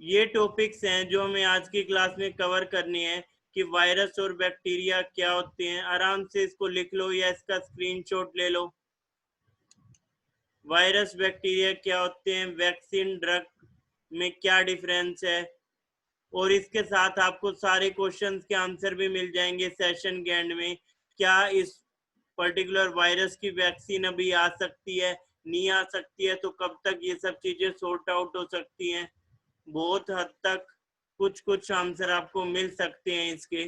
ये टॉपिक्स हैं जो हमें आज की क्लास में कवर करनी है कि वायरस और बैक्टीरिया क्या होते हैं। आराम से इसको लिख लो या इसका स्क्रीनशॉट ले लो। वायरस बैक्टीरिया क्या होते हैं, वैक्सीन ड्रग में क्या डिफरेंस है, और इसके साथ आपको सारे क्वेश्चंस के आंसर भी मिल जाएंगे सेशन के एंड में। क्या इस पर्टिकुलर वायरस की वैक्सीन अभी आ सकती है, नहीं आ सकती है, तो कब तक ये सब चीजें सॉर्ट आउट हो सकती हैं। बहुत हद तक कुछ कुछ आंसर आपको मिल सकते हैं इसके।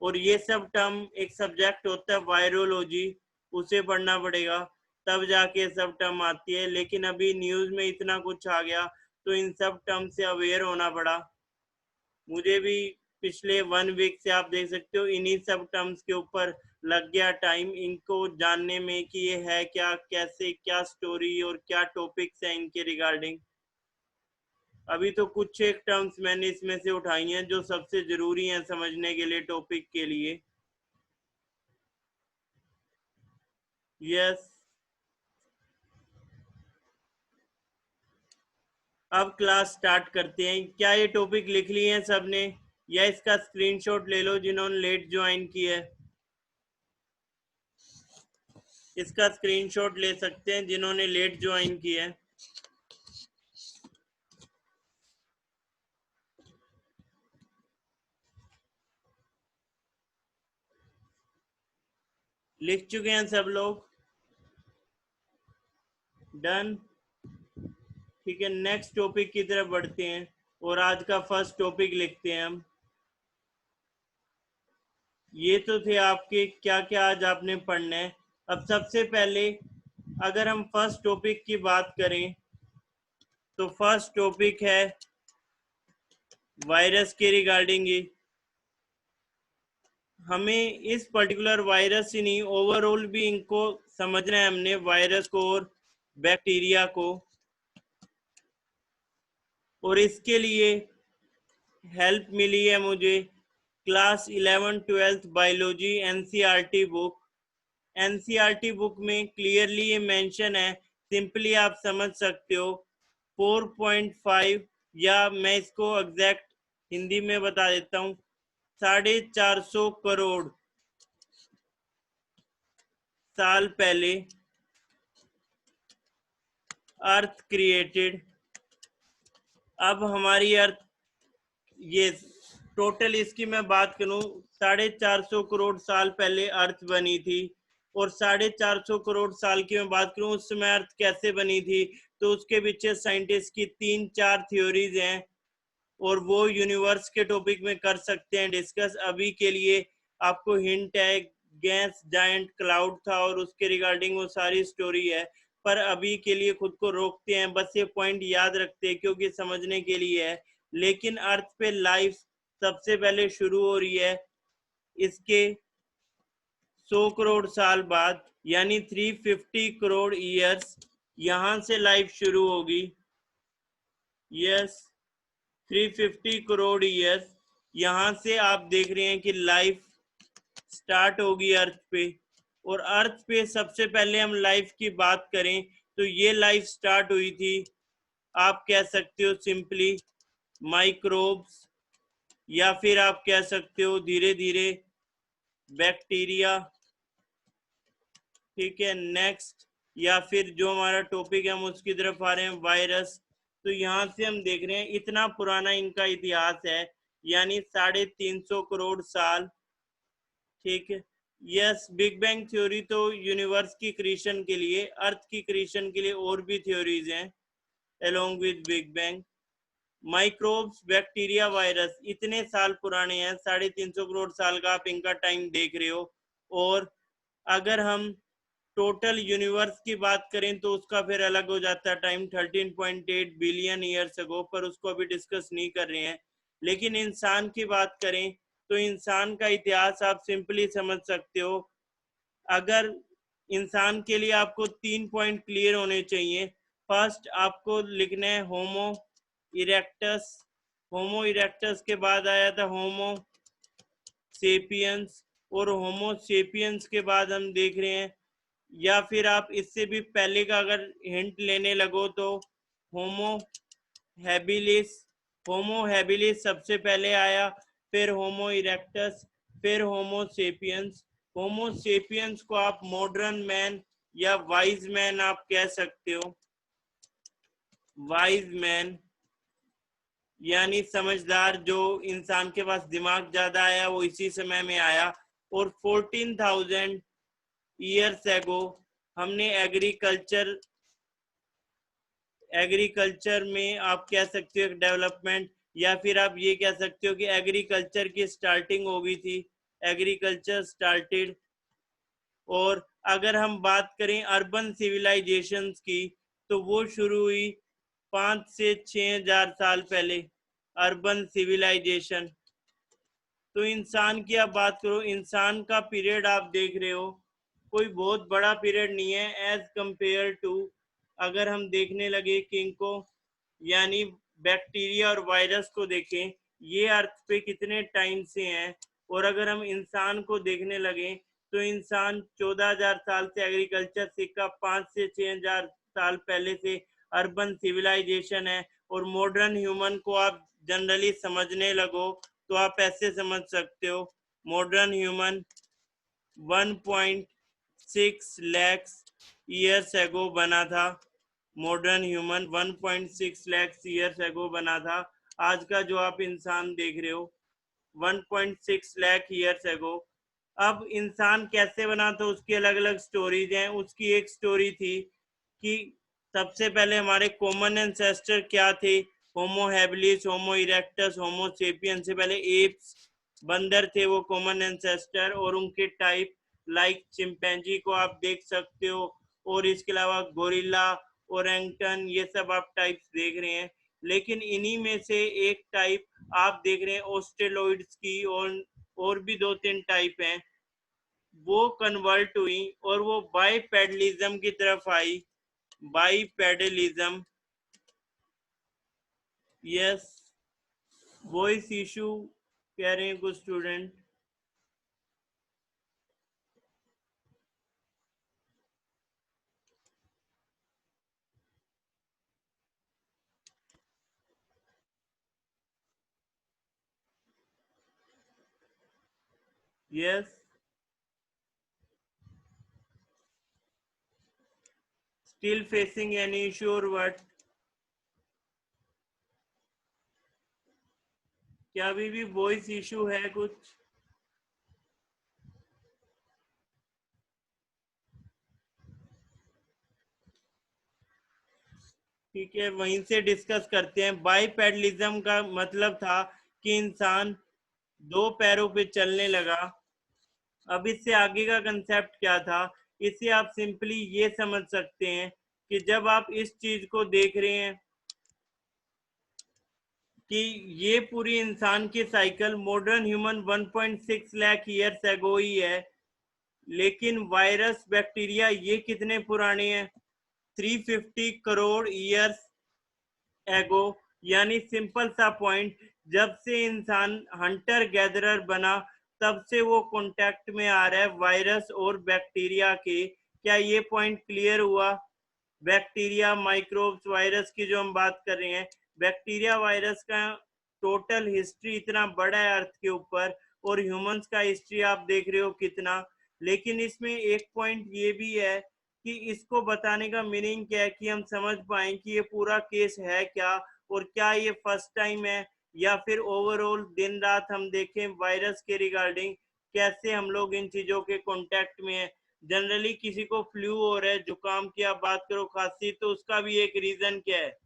और ये सब टर्म, एक सब्जेक्ट होता है वायरोलॉजी, उसे पढ़ना पड़ेगा तब जाके सब टर्म आती है। लेकिन अभी न्यूज में इतना कुछ आ गया तो इन सब टर्म से अवेयर होना पड़ा मुझे भी। पिछले 1 वीक से आप देख सकते हो इन्हीं सब टर्म्स के ऊपर लग गया टाइम, इनको जानने में कि ये है क्या, कैसे, क्या स्टोरी और क्या टॉपिक्स हैं इनके रिगार्डिंग। अभी तो कुछ एक टर्म्स मैंने इसमें से उठाई हैं जो सबसे जरूरी हैं समझने के लिए, टॉपिक के लिए। यस, अब क्लास स्टार्ट करते हैं। क्या ये टॉपिक लिख लिए हैं सबने, या इसका स्क्रीनशॉट ले लो जिन्होंने लेट ज्वाइन किया है। इसका स्क्रीनशॉट ले सकते हैं जिन्होंने लेट ज्वाइन किया है। लिख चुके हैं सब लोग? डन। ठीक है, नेक्स्ट टॉपिक की तरफ बढ़ते हैं और आज का फर्स्ट टॉपिक लिखते हैं हम। ये तो थे आपके क्या क्या आज आपने पढ़ना है। अब सबसे पहले अगर हम फर्स्ट टॉपिक की बात करें तो फर्स्ट टॉपिक है वायरस के रिगार्डिंग ही। हमें इस पर्टिकुलर वायरस ही नहीं, ओवरऑल भी इनको समझना है हमने, वायरस को और बैक्टीरिया को। और इसके लिए हेल्प मिली है मुझे class 11-12 biology NCERT book. NCERT book में क्लियरली ये मेंशन है, सिंपली आप समझ सकते हो 4.5, या मैं इसको एग्जैक्ट हिंदी में बता देता हूँ, 450 करोड़ साल पहले अर्थ क्रिएटेड। अब हमारी अर्थ, ये टोटल इसकी मैं बात करूं, 450 करोड़ साल पहले अर्थ बनी थी। और 450 करोड़ साल की मैं बात करूं उस समय अर्थ कैसे बनी थी, तो उसके पीछे साइंटिस्ट की 3-4 थ्योरीज हैं, और वो यूनिवर्स के टॉपिक में कर सकते हैं डिस्कस। अभी के लिए आपको हिंट है, गैस जायंट क्लाउड था और उसके रिगार्डिंग वो सारी स्टोरी है, पर अभी के लिए खुद को रोकते हैं, बस ये पॉइंट याद रखते हैं क्योंकि समझने के लिए है। लेकिन अर्थ पे लाइफ सबसे पहले शुरू हो रही है इसके 100 करोड़ साल बाद, यानी 350 करोड़ ईयर्स, यहां से लाइफ शुरू होगी। यस, 350 करोड़ ईयर्स यहां से आप देख रहे हैं कि लाइफ स्टार्ट होगी अर्थ पे। और अर्थ पे सबसे पहले हम लाइफ की बात करें तो ये लाइफ स्टार्ट हुई थी, आप कह सकते हो सिंपली माइक्रोब्स, या फिर आप कह सकते हो धीरे धीरे बैक्टीरिया। ठीक है, नेक्स्ट, या फिर जो हमारा टॉपिक है हम उसकी तरफ आ रहे हैं, वायरस। तो यहाँ से हम देख रहे हैं इतना पुराना इनका इतिहास है, यानी 350 करोड़ साल। ठीक है, यस, बिग बैंग थ्योरी तो यूनिवर्स की क्रिएशन के लिए, अर्थ की क्रिएशन के लिए और भी थ्योरीज हैं along with big bang. Microbes, bacteria, virus इतने साल पुराने हैं, 350 करोड़ साल का आप इनका टाइम देख रहे हो। और अगर हम टोटल यूनिवर्स की बात करें तो उसका फिर अलग हो जाता है टाइम, 13.8 बिलियन ईयर्स अगो, पर उसको अभी डिस्कस नहीं कर रहे हैं। लेकिन इंसान की बात करें तो इंसान का इतिहास आप सिंपली समझ सकते हो। अगर इंसान के लिए आपको 3 पॉइंट क्लियर होने चाहिए। फर्स्ट आपको लिखना है होमो इरेक्टस। होमो इरेक्टस के बाद आया था होमो सेपियंस, और होमो सेपियंस के बाद हम देख रहे हैं, या फिर आप इससे भी पहले का अगर हिंट लेने लगो तो होमो हैबिलिस, होमो हैबिलिस सबसे पहले आया, फिर होमो इरेक्टस, फिर होमो सेपियंस। होमो सेपियंस को आप मॉडर्न मैन या वाइज मैन आप कह सकते हो। वाइज मैन यानी समझदार, जो इंसान के पास दिमाग ज्यादा आया वो इसी समय में आया। और 14,000 ईयर्स एगो हमने एग्रीकल्चर में आप कह सकते हो डेवलपमेंट, या फिर आप ये कह सकते हो कि एग्रीकल्चर की स्टार्टिंग हो गई थी, एग्रीकल्चर स्टार्टेड। और अगर हम बात करें अर्बन सिविलाइजेशंस की, तो वो शुरू हुई 5 से 6 हजार साल पहले, अर्बन सिविलाइजेशन। तो इंसान की आप बात करो, इंसान का पीरियड आप देख रहे हो कोई बहुत बड़ा पीरियड नहीं है एज कंपेयर टू, अगर हम देखने लगे किंग को, यानी बैक्टीरिया और वायरस को देखें, ये अर्थ पे कितने टाइम से हैं। और अगर हम इंसान को देखने लगे तो इंसान 14,000 साल से एग्रीकल्चर सीखा, 5 से 6 हजार साल पहले से अर्बन सिविलाइजेशन है। और मॉडर्न ह्यूमन को आप जनरली समझने लगो तो आप ऐसे समझ सकते हो, modern human 1.6 lakhs years ago बना था। Modern human 1.6 lakhs years ago बना था। आज का जो आप इंसान देख रहे हो 1.6 लाख ईयर्स एगो। अब इंसान कैसे बना था उसकी अलग अलग स्टोरीज हैं। उसकी एक स्टोरी थी कि सबसे पहले हमारे कॉमन एंसेस्टर क्या थे, होमो हैबिलिस, होमो इरेक्टस, होमो सेपियन से पहले एप्स, बंदर थे वो कॉमन एंसेस्टर, और उनके टाइप लाइक चिंपैंजी को आप देख सकते हो, और इसके अलावा गोरिल्ला, ओरेंगटन, ये सब आप टाइप्स देख रहे हैं। लेकिन इन्हीं में से एक टाइप आप देख रहे हैं ऑस्ट्रेलॉइड्स की, और भी 2-3 टाइप हैं, वो कन्वर्ट हुई और वो बाइपेडलिज्म की तरफ आई। बाइपेडलिज्म, यस, वॉइस इशू कह रहे हैं कुछ student. Yes, still facing any issue और व्हाट? क्या अभी भी वॉइस इशू है कुछ? ठीक है, वहीं से डिस्कस करते हैं। बाइपेडलिज्म का मतलब था कि इंसान 2 पैरों पे चलने लगा। अब इससे आगे का कंसेप्ट क्या था, इसे आप सिंपली ये समझ सकते हैं कि जब आप इस चीज को देख रहे हैं कि ये पूरी इंसान की cycle modern human 1.6 lakh years ago ही है, लेकिन वायरस बैक्टीरिया ये कितने पुराने हैं, 350 करोड़ ईयर्स एगो। यानी सिंपल सा पॉइंट, जब से इंसान हंटर गैदरर बना तब से वो कांटेक्ट में आ रहा है वायरस और बैक्टीरिया के। क्या ये पॉइंट क्लियर हुआ? बैक्टीरिया, माइक्रोब्स, वायरस की जो हम बात कर रहे हैं, बैक्टीरिया वायरस का टोटल हिस्ट्री इतना बड़ा है अर्थ के ऊपर, और ह्यूमंस का हिस्ट्री आप देख रहे हो कितना। लेकिन इसमें एक पॉइंट ये भी है कि इसको बताने का मीनिंग क्या है, कि हम समझ पाए कि ये पूरा केस है क्या, और क्या ये फर्स्ट टाइम है, या फिर ओवरऑल दिन रात हम देखें वायरस के रिगार्डिंग कैसे हम लोग इन चीजों के कांटेक्ट में है। जनरली किसी को फ्लू हो रहा है, जुकाम की आप बात करो, खांसी, तो उसका भी एक रीजन क्या है,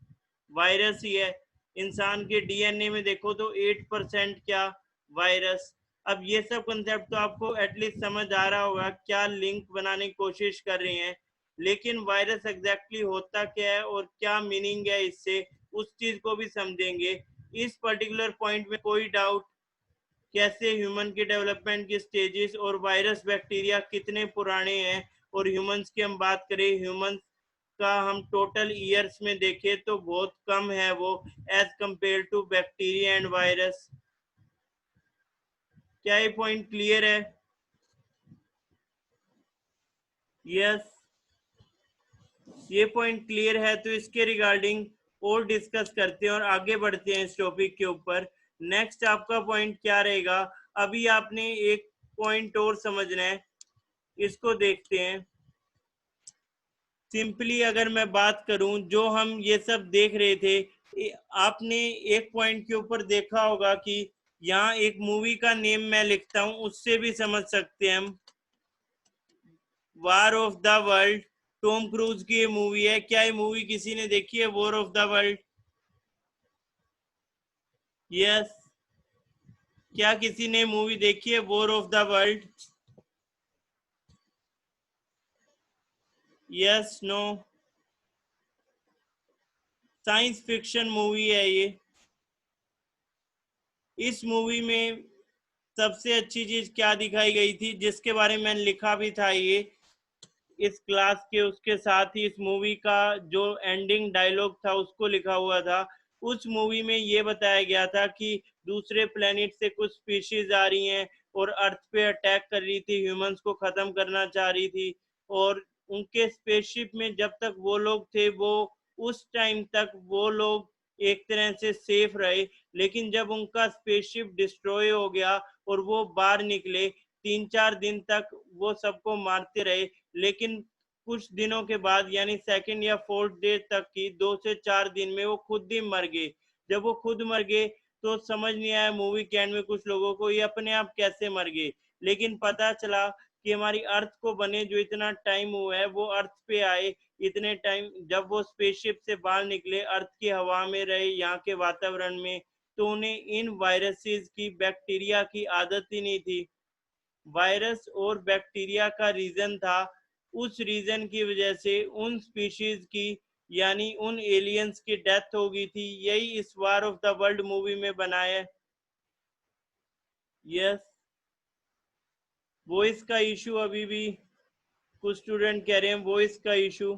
वायरस ही है। इंसान के डीएनए में देखो तो 8% क्या, वायरस। अब ये सब कंसेप्ट तो आपको एटलीस्ट समझ आ रहा होगा, क्या लिंक बनाने की कोशिश कर रहे हैं। लेकिन वायरस एग्जैक्टली होता क्या है और क्या मीनिंग है इससे, उस चीज को भी समझेंगे। इस पर्टिकुलर पॉइंट में कोई डाउट? कैसे ह्यूमन की डेवलपमेंट की स्टेजेस, और वायरस बैक्टीरिया कितने पुराने हैं, और ह्यूमंस की हम बात करें, ह्यूमंस का हम टोटल ईयर्स में देखें तो बहुत कम है वो as compare to bacteria and virus. क्या ये पॉइंट क्लियर है? यस, ये पॉइंट क्लियर है। तो इसके रिगार्डिंग और डिस्कस करते हैं और आगे बढ़ते हैं इस टॉपिक के ऊपर। नेक्स्ट आपका पॉइंट क्या रहेगा, अभी आपने एक पॉइंट और समझना है, इसको देखते हैं। सिंपली अगर मैं बात करूं, जो हम ये सब देख रहे थे, आपने एक पॉइंट के ऊपर देखा होगा कि यहाँ एक मूवी का नेम मैं लिखता हूं, उससे भी समझ सकते हैं हम। War of the world, Tom cruise की ये मूवी है। क्या ये मूवी किसी ने देखी है, war of the world? Yes, क्या किसी ने मूवी देखी है war of the world? Yes, no? Science fiction movie है ये। इस मूवी में सबसे अच्छी चीज क्या दिखाई गई थी, जिसके बारे में मैंने लिखा भी था ये इस क्लास के उसके साथ ही, इस मूवी का जो एंडिंग डायलॉग था उसको लिखा हुआ था। उस मूवी में ये बताया गया था कि दूसरे प्लेनेट से कुछ स्पीशीज आ रही हैं और अर्थ पे अटैक कर रही थी, ह्यूमंस को खत्म करना चाह रही थी। और उनके स्पेसशिप में जब तक वो लोग थे, वो उस टाइम तक वो लोग एक तरह से सेफ रहे। लेकिन जब उनका स्पेसशिप डिस्ट्रॉय हो गया और वो बाहर निकले, 3-4 दिन तक वो सबको मारते रहे। लेकिन कुछ दिनों के बाद, यानी सेकंड या फोर्थ डे तक की 2 से 4 दिन में वो खुद ही मर गए। जब वो खुद मर गए तो समझ नहीं आया मूवी के एंड में कुछ लोगों को, ये अपने आप कैसे मर गए। लेकिन पता चला कि हमारी अर्थ को बने जो इतना टाइम हुआ है, वो अर्थ पे आए इतने टाइम, जब वो स्पेसशिप से बाहर निकले, अर्थ की हवा में रहे, यहाँ के वातावरण में, तो उन्हें इन वायरसेस की, बैक्टीरिया की आदत ही नहीं थी। वायरस और बैक्टीरिया का रीजन था, उस रीजन की वजह से उन स्पीशीज की, यानी उन एलियंस की डेथ हो गई थी। यही इस war of the world movie में बनाया। यस, वॉइस का इशू अभी भी कुछ स्टूडेंट कह रहे हैं, वॉइस का इशू।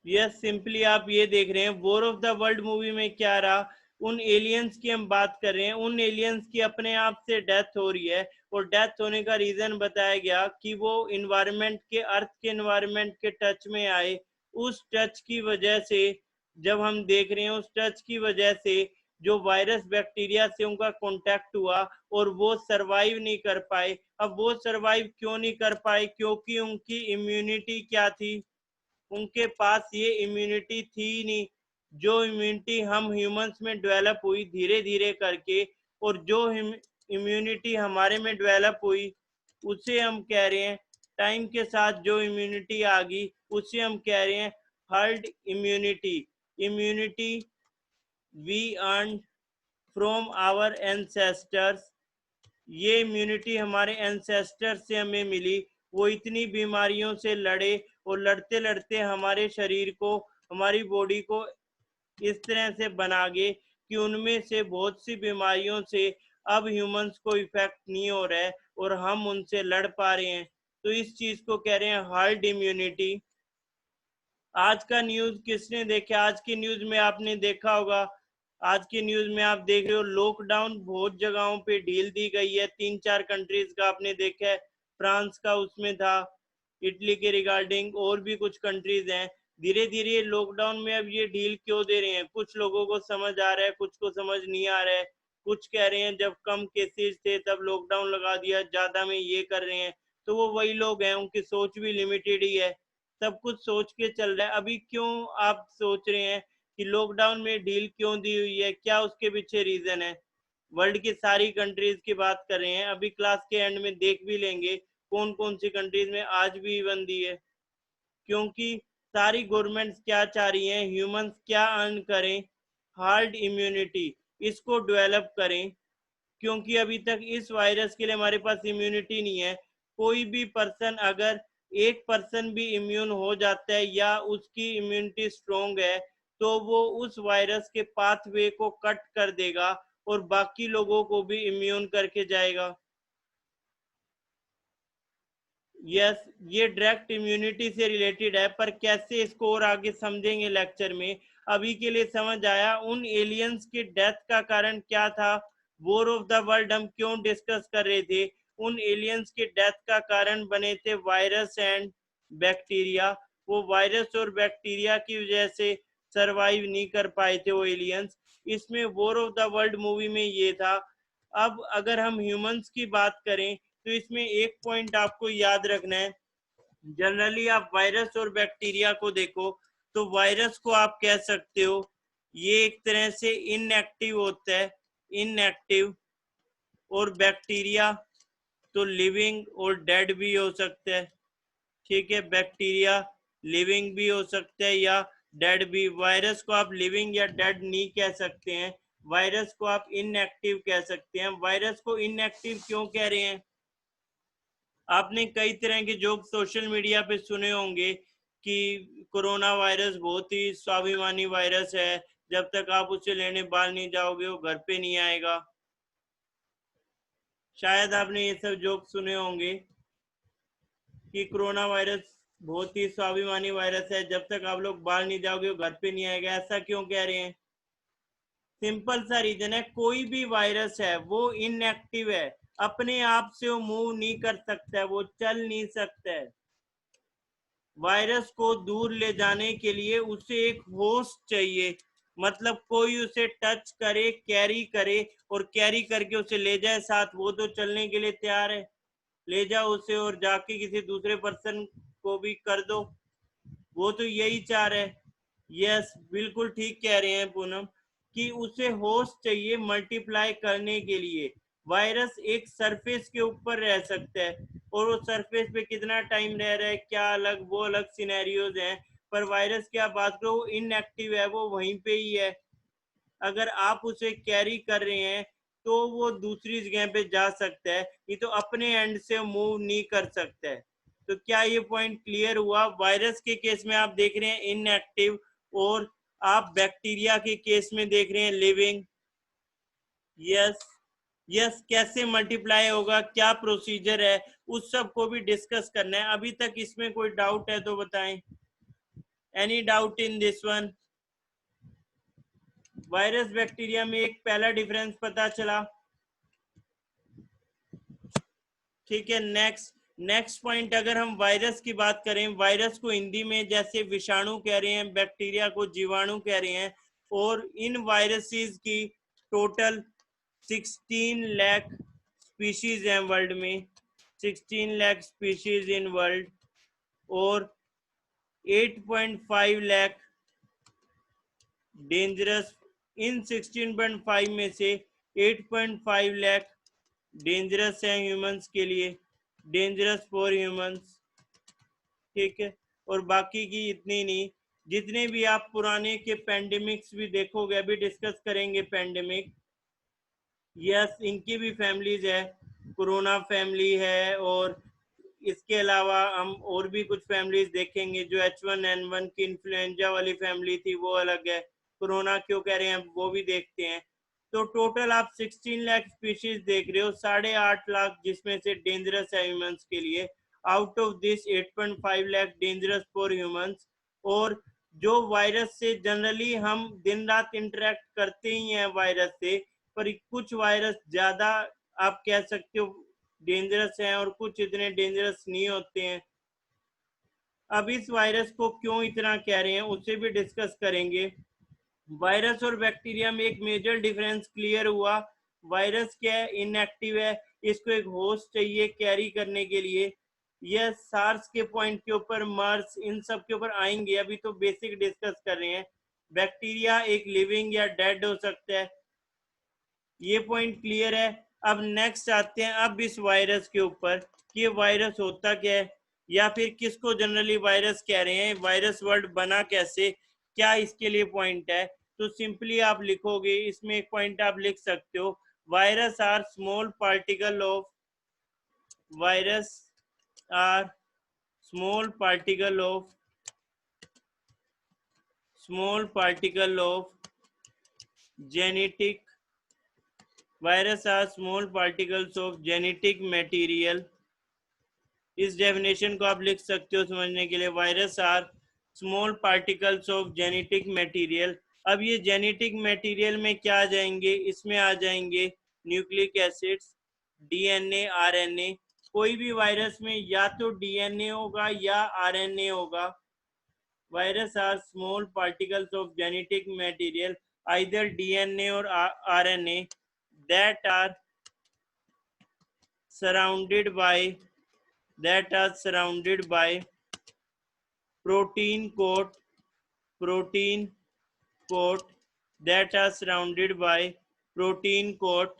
यस, सिंपली आप ये देख रहे हैं war of the world movie में क्या रहा, उन एलियंस की हम बात कर रहे हैं, उन एलियंस की अपने आप से डेथ हो रही है। और डेथ होने का रीजन बताया गया कि वो इन्वायरमेंट के, अर्थ के इन्वायरमेंट के टच में आए। उस टच की वजह से, जब हम देख रहे हैं उस टच की वजह से जो वायरस बैक्टीरिया से उनका कांटेक्ट हुआ और वो सरवाइव नहीं कर पाए। अब वो सरवाइव क्यों नहीं कर पाए? क्योंकि उनकी इम्यूनिटी क्या थी, उनके पास ये इम्यूनिटी थी नहीं, जो इम्यूनिटी हम ह्यूमंस में डेवलप हुई धीरे धीरे करके। और जो इम्यूनिटी हमारे में डेवलप हुई, उसे हम कह रहे हैं, टाइम के साथ जो इम्यूनिटी आ गई उसे हम कह रहे हैं herd immunity. Immunity we earn from our ancestors. ये इम्यूनिटी हमारे एंसेस्टर से हमें मिली। वो इतनी बीमारियों से लड़े और लड़ते लड़ते हमारे शरीर को, हमारी बॉडी को इस तरह से बना गए कि उनमें से बहुत सी बीमारियों से अब ह्यूमंस को इफेक्ट नहीं हो रहा है और हम उनसे लड़ पा रहे हैं। तो इस चीज को कह रहे हैं हर्ड इम्यूनिटी। आज का न्यूज किसने देखा? आज की न्यूज में आपने देखा होगा, आज की न्यूज में आप देख रहे हो लॉकडाउन बहुत जगहों पे ढील दी गई है। 3-4 कंट्रीज का आपने देखा है, फ्रांस का उसमें था, इटली के रिगार्डिंग, और भी कुछ कंट्रीज हैं। धीरे धीरे लॉकडाउन में अब ये ढील क्यों दे रहे हैं? कुछ लोगों को समझ आ रहा है, कुछ को समझ नहीं आ रहा है। कुछ कह रहे हैं जब कम केसेस थे तब लॉकडाउन लगा दिया, ज्यादा में ये कर रहे हैं। तो वो वही लोग हैं, उनकी सोच भी लिमिटेड ही है, सब कुछ सोच के चल रहा है। अभी क्यों आप सोच रहे हैं कि लॉकडाउन में ढील क्यों दी हुई है, क्या उसके पीछे रीजन है? वर्ल्ड की सारी कंट्रीज की बात कर रहे हैं, अभी क्लास के एंड में देख भी लेंगे कौन कौन सी कंट्रीज में आज भी बंदी है। क्योंकि सारी गवर्नमेंट्स क्या चाह रही हैं, ह्यूमंस क्या अर्न करें, हार्ड इम्यूनिटी इसको डेवलप करें। क्योंकि अभी तक इस वायरस के लिए हमारे पास इम्यूनिटी नहीं है। कोई भी पर्सन, अगर एक पर्सन भी इम्यून हो जाता है या उसकी इम्यूनिटी स्ट्रोंग है, तो वो उस वायरस के पाथवे को कट कर देगा और बाकी लोगों को भी इम्यून करके जाएगा। यस, ये डायरेक्ट इम्यूनिटी से रिलेटेड है, पर कैसे इसको और आगे समझेंगे लेक्चर में। अभी के लिए समझ आया उन एलियंस की डेथ का कारण क्या था, वॉर ऑफ द वर्ल्ड हम क्यों डिस्कस कर रहे थे। उन एलियंस के डेथ का कारण बने थे वायरस एंड बैक्टीरिया। वो वायरस और बैक्टीरिया की वजह से सरवाइव नहीं कर पाए थे वो एलियंस। इसमें war of the world movie में ये था। अब अगर हम ह्यूमंस की बात करें तो इसमें एक पॉइंट आपको याद रखना है। जनरली आप वायरस और बैक्टीरिया को देखो तो वायरस को आप कह सकते हो ये एक तरह से इनएक्टिव होता है, इनएक्टिव। और बैक्टीरिया तो लिविंग और डेड भी हो सकता है, ठीक है। बैक्टीरिया लिविंग भी हो सकता है या डेड भी। वायरस को आप लिविंग या डेड नहीं कह सकते हैं, वायरस को आप इनएक्टिव कह सकते हैं। वायरस को इनएक्टिव क्यों कह रहे हैं? आपने कई तरह के जोक सोशल मीडिया पे सुने होंगे कि कोरोना वायरस बहुत ही स्वाभिमानी वायरस है, जब तक आप उसे लेने बाहर नहीं जाओगे वो घर पे नहीं आएगा। शायद आपने ये सब जोक सुने होंगे कि कोरोना वायरस बहुत ही स्वाभिमानी वायरस है, जब तक आप लोग बाहर नहीं जाओगे वो घर पे नहीं आएगा। ऐसा क्यों कह रहे हैं? सिंपल सा रीजन है, कोई भी वायरस है वो इनएक्टिव है, अपने आप से वो मूव नहीं कर सकता है, वो चल नहीं सकता है। वायरस को दूर ले जाने के लिए उसे एक होस्ट चाहिए, मतलब कोई उसे टच करे, कैरी करे और कैरी करके उसे ले जाए साथ। वो तो चलने के लिए तैयार है, ले जाओ उसे और जाके किसी दूसरे पर्सन को भी कर दो, वो तो यही चाह रहा है। यस, बिल्कुल ठीक कह रहे हैं पूनम कि उसे होस्ट चाहिए मल्टीप्लाई करने के लिए। वायरस एक सरफेस के ऊपर रह सकता है और वो सरफेस पे कितना टाइम रह रहा है क्या अलग, वो अलग सिनेरियोज हैं। पर वायरस की आप बात करो, वो इनएक्टिव है, वो वहीं पे ही है। अगर आप उसे कैरी कर रहे हैं तो वो दूसरी जगह पे जा सकता है, ये तो अपने एंड से मूव नहीं कर सकता है। तो क्या ये पॉइंट क्लियर हुआ? वायरस के केस में आप देख रहे हैं इनएक्टिव, और आप बैक्टीरिया के केस में देख रहे हैं लिविंग। यस, यस, कैसे मल्टीप्लाई होगा, क्या प्रोसीजर है, उस सब को भी डिस्कस करना है। अभी तक इसमें कोई डाउट है तो बताएं। Any doubt in this one? Virus bacteria में एक पहला डिफरेंस पता चला, ठीक है। नेक्स्ट पॉइंट, अगर हम वायरस की बात करें, वायरस को हिंदी में जैसे विषाणु कह रहे हैं, बैक्टीरिया को जीवाणु कह रहे हैं। और इन वायरसेस की टोटल 16 लाख स्पीशीज हैं वर्ल्ड में, 16 लाख स्पीशीज इन वर्ल्ड। और 8.5 लाख डेंजरस, इन 16.5 में से 8.5 लाख डेंजरस है ह्यूमंस के लिए, डेंजरस फॉर ह्यूमंस, ठीक है। और बाकी की इतनी नहीं। जितने भी आप पुराने के पेंडेमिक्स भी देखोगे, अभी डिस्कस करेंगे पेंडेमिक। यस, इनकी भी फैमिलीज है, कोरोना फैमिली है, और इसके अलावा हम और भी कुछ फैमिलीज देखेंगे। जो H1N1 की इन्फ्लुएंजा वाली फैमिली थी वो अलग है, कोरोना क्यों कह रहे हैं वो भी देखते हैं। तो टोटल आप 16 लाख स्पीशीज देख रहे हो, 8.5 लाख जिसमें से डेंजरस है ह्यूमंस के लिए। Out of this 8.5 lakh dangerous for humans. और जो वायरस से जनरली हम दिन रात इंटरेक्ट करते ही हैं वायरस से, पर कुछ वायरस ज्यादा आप कह सकते हो डेंजरस हैं और कुछ इतने डेंजरस नहीं होते हैं। अब इस वायरस को क्यों इतना कह रहे हैं उसे भी डिस्कस करेंगे। वायरस और बैक्टीरिया में एक मेजर डिफरेंस क्लियर हुआ। वायरस क्या है? इनएक्टिव है, इसको एक होस्ट चाहिए कैरी करने के लिए। यह सार्स के पॉइंट के ऊपर, मर्स, इन सब के ऊपर आएंगे, अभी तो बेसिक डिस्कस कर रहे हैं। बैक्टीरिया एक लिविंग या डेड हो सकता है, ये पॉइंट क्लियर है। अब नेक्स्ट आते हैं अब इस वायरस के ऊपर कि वायरस होता क्या है, या फिर किसको जनरली वायरस कह रहे हैं, वायरस वर्ड बना कैसे, क्या इसके लिए पॉइंट है। तो सिंपली आप लिखोगे, इसमें एक पॉइंट आप लिख सकते हो, virus are small particle of, virus are small particle of, small particle of genetic, virus are small particles of genetic material. इस डेफिनेशन को आप लिख सकते हो समझने के लिए, virus are small particles of genetic material. अब ये जेनेटिक मटेरियल में क्या आ जाएंगे? इसमें आ जाएंगे न्यूक्लिक एसिड्स, डीएनए आरएनए। कोई भी वायरस में या तो डीएनए होगा या आरएनए होगा। Virus are small particles of genetic material either DNA or RNA that are surrounded by protein coat that are surrounded by protein coat।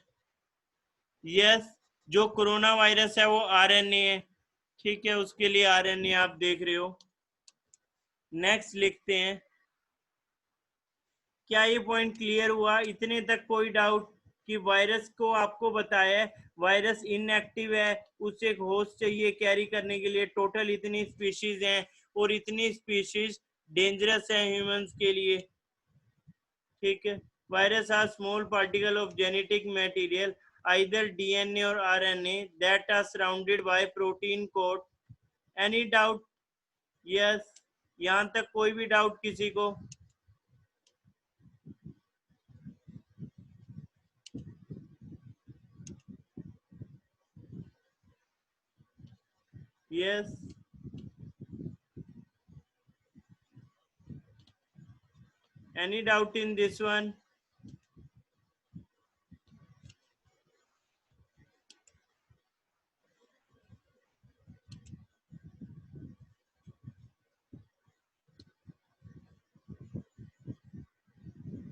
Yes, जो corona virus है वो आरएनए है, ठीक है, उसके लिए आरएनए आप देख रहे हो। नेक्स्ट लिखते हैं। क्या ये पॉइंट क्लियर हुआ? इतने तक कोई डाउट? कि वायरस को आपको बताया है वायरस इनएक्टिव है, उसे एक होस्ट चाहिए कैरी करने के लिए। टोटल इतनी स्पीशीज हैं और इतनी स्पीशीज डेंजरस है ह्यूमंस के लिए, ठीक है। Virus are small particle of genetic material either DNA or RNA that are surrounded by protein coat। Any doubt? Yes, यहाँ तक कोई भी डाउट किसी को? Yes, any doubt in this one?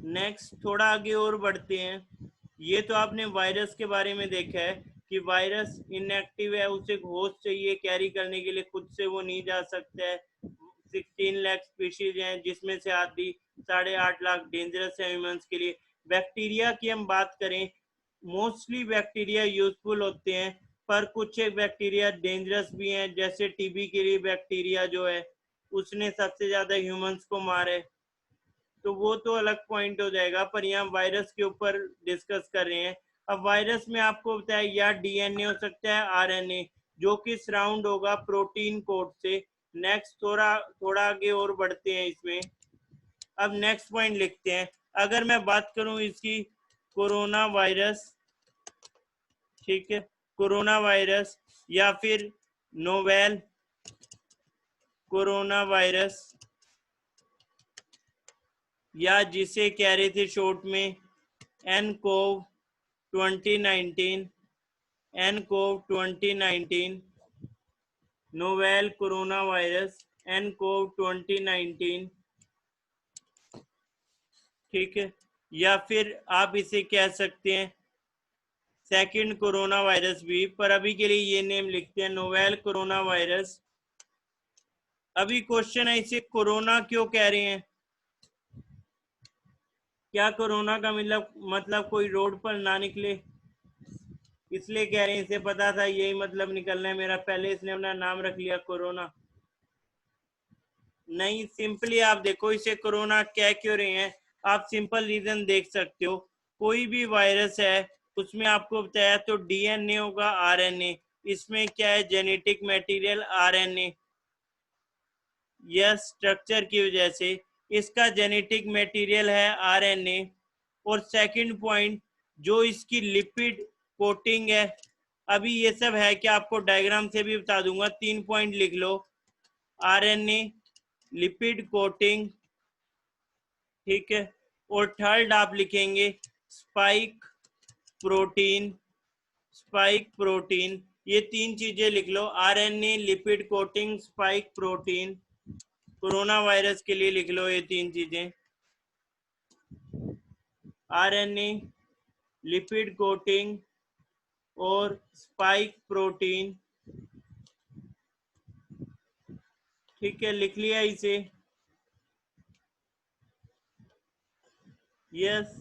Next थोड़ा आगे और बढ़ते हैं। ये तो आपने वायरस के बारे में देखा है कि वायरस इनएक्टिव है, उसे एक होस्ट चाहिए कैरी करने के लिए, खुद से वो नहीं जा सकता है। 16 लाख स्पीशीज हैं जिसमें से आधी 8.5 लाख डेंजरस है ह्यूमंस के लिए। बैक्टीरिया की हम बात करें, मोस्टली बैक्टीरिया यूजफुल होते हैं, पर कुछ एक बैक्टीरिया डेंजरस भी हैं, जैसे टीबी के लिए बैक्टीरिया जो है उसने सबसे ज्यादा ह्यूमंस को मारा है, तो वो तो अलग पॉइंट हो जाएगा। पर यहाँ वायरस के ऊपर डिस्कस कर रहे हैं। अब वायरस में आपको बताया या डीएनए हो सकता है आरएनए, जो कि सराउंड होगा प्रोटीन कोड से। नेक्स्ट थोड़ा आगे और बढ़ते हैं इसमें। अब नेक्स्ट पॉइंट लिखते हैं। अगर मैं बात करूं इसकी कोरोना वायरस, ठीक है, कोरोना वायरस या फिर नोवेल कोरोना वायरस, या जिसे कह रहे थे शॉर्ट में nCoV 2019, nCoV 2019, novel corona virus nCoV 2019, ठीक है। या फिर आप इसे कह सकते हैं सेकंड कोरोना वायरस भी, पर अभी के लिए ये नेम लिखते हैं नोवेल कोरोना वायरस। अभी क्वेश्चन है, इसे कोरोना क्यों कह रहे हैं? क्या कोरोना का मतलब कोई रोड पर ना निकले इसलिए कह रहे हैं? इसे पता था यही मतलब निकलना है मेरा, पहले इसने अपना नाम रख लिया कोरोना। नहीं, सिंपली आप देखो इसे कोरोना कह क्यों रहे हैं। आप सिंपल रीजन देख सकते हो। कोई भी वायरस है उसमें आपको बताया तो डीएनए होगा आरएनए, इसमें क्या है genetic material RNA. Yes, structure की वजह से इसका जेनेटिक मटेरियल है आरएनए। और सेकंड पॉइंट, जो इसकी लिपिड कोटिंग है, अभी ये सब है कि आपको डायग्राम से भी बता दूंगा। 3 पॉइंट लिख लो, आरएनए, लिपिड कोटिंग, ठीक है। और थर्ड आप लिखेंगे स्पाइक प्रोटीन, स्पाइक प्रोटीन। ये 3 चीजें लिख लो, RNA, lipid coating, spike protein. Corona virus के लिए लिख लो ये 3 चीजें, आरएनए, लिपिड कोटिंग और स्पाइक प्रोटीन, ठीक है, लिख लिया इसे? यस।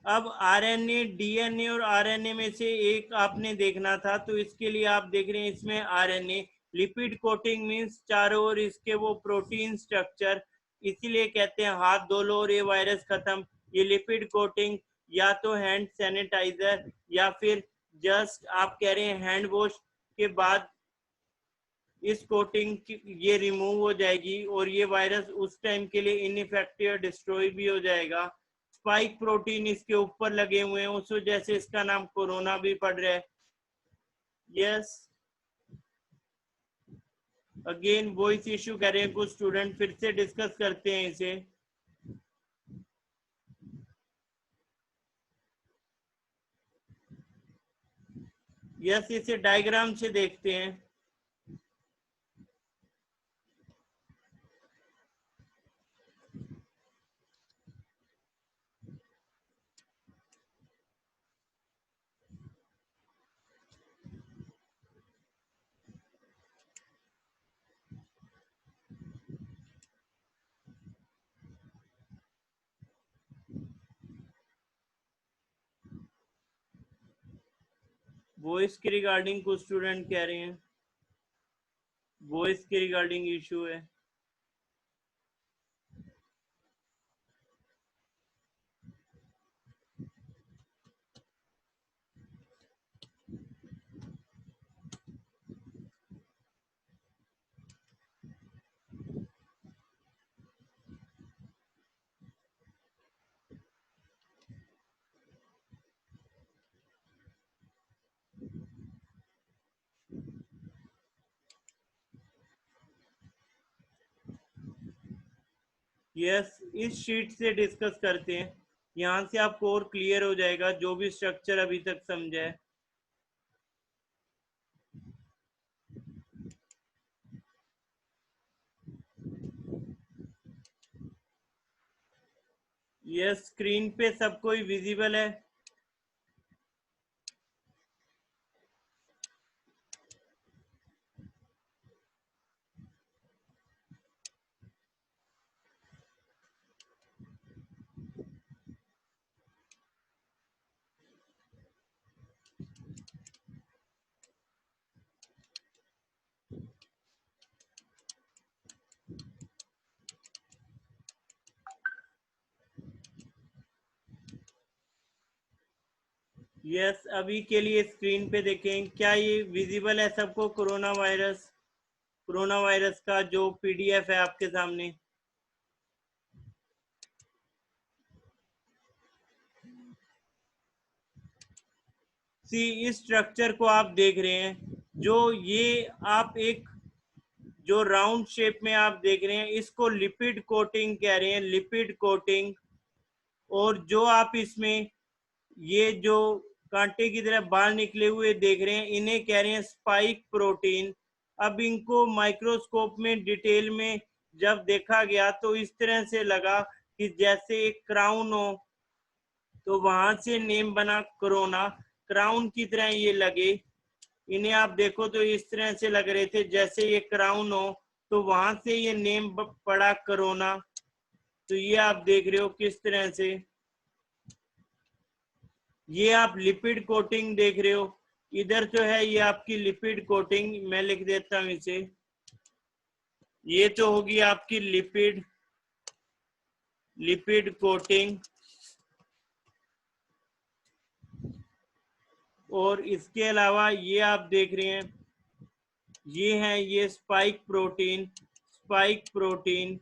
अब आरएनए, डीएनए और आरएनए में से एक आपने देखना था, तो इसके लिए आप देख रहे हैं इसमें आरएनए। लिपिड कोटिंग मींस चारों ओर इसके वो प्रोटीन स्ट्रक्चर, इसीलिए कहते हैं हाथ धो लो और ये वायरस खत्म। ये लिपिड कोटिंग या तो हैंड सैनिटाइजर या फिर जस्ट आप कह रहे हैं हैंड वॉश के बाद इस कोटिंग ये रिमूव हो जाएगी और ये वायरस उस टाइम के लिए इनइफेक्टिव डिस्ट्रॉय भी हो जाएगा। स्पाइक प्रोटीन इसके ऊपर लगे हुए हैं, उस वजह से इसका नाम कोरोना भी पड़ रहा है। यस, अगेन वॉइस इश्यू कह रहे हैं कुछ स्टूडेंट, फिर से डिस्कस करते हैं इसे। यस, इसे डायग्राम से देखते हैं। वॉइस के रिगार्डिंग कुछ स्टूडेंट कह रहे हैं, वॉइस के रिगार्डिंग इशू है। यस, इस शीट से डिस्कस करते हैं, यहाँ से आपको और क्लियर हो जाएगा जो भी स्ट्रक्चर अभी तक समझा है। यस, स्क्रीन पे सब कोई विजिबल है? यस, अभी के लिए स्क्रीन पे देखें, क्या ये विजिबल है सबको? कोरोना वायरस का जो पीडीएफ है आपके सामने। इस स्ट्रक्चर को आप देख रहे हैं, जो ये आप एक जो राउंड शेप में आप देख रहे हैं, इसको लिपिड कोटिंग कह रहे हैं, लिपिड कोटिंग। और जो आप इसमें ये जो कांटे की तरह बाल निकले हुए देख रहे हैं, इन्हें कह रहे हैं स्पाइक प्रोटीन। अब इनको माइक्रोस्कोप में डिटेल में जब देखा गया तो इस तरह से लगा कि जैसे एक क्राउन हो, तो वहां से नेम बना कोरोना, क्राउन की तरह ये लगे। इन्हें आप देखो तो इस तरह से लग रहे थे जैसे ये क्राउन हो, तो वहां से ये नेम पड़ा कोरोना। तो ये आप देख रहे हो किस तरह से, ये आप लिपिड कोटिंग देख रहे हो। इधर जो है ये आपकी लिपिड कोटिंग, मैं लिख देता हूं इसे। ये तो होगी आपकी लिपिड कोटिंग। और इसके अलावा ये आप देख रहे हैं, ये है ये spike protein, spike protein,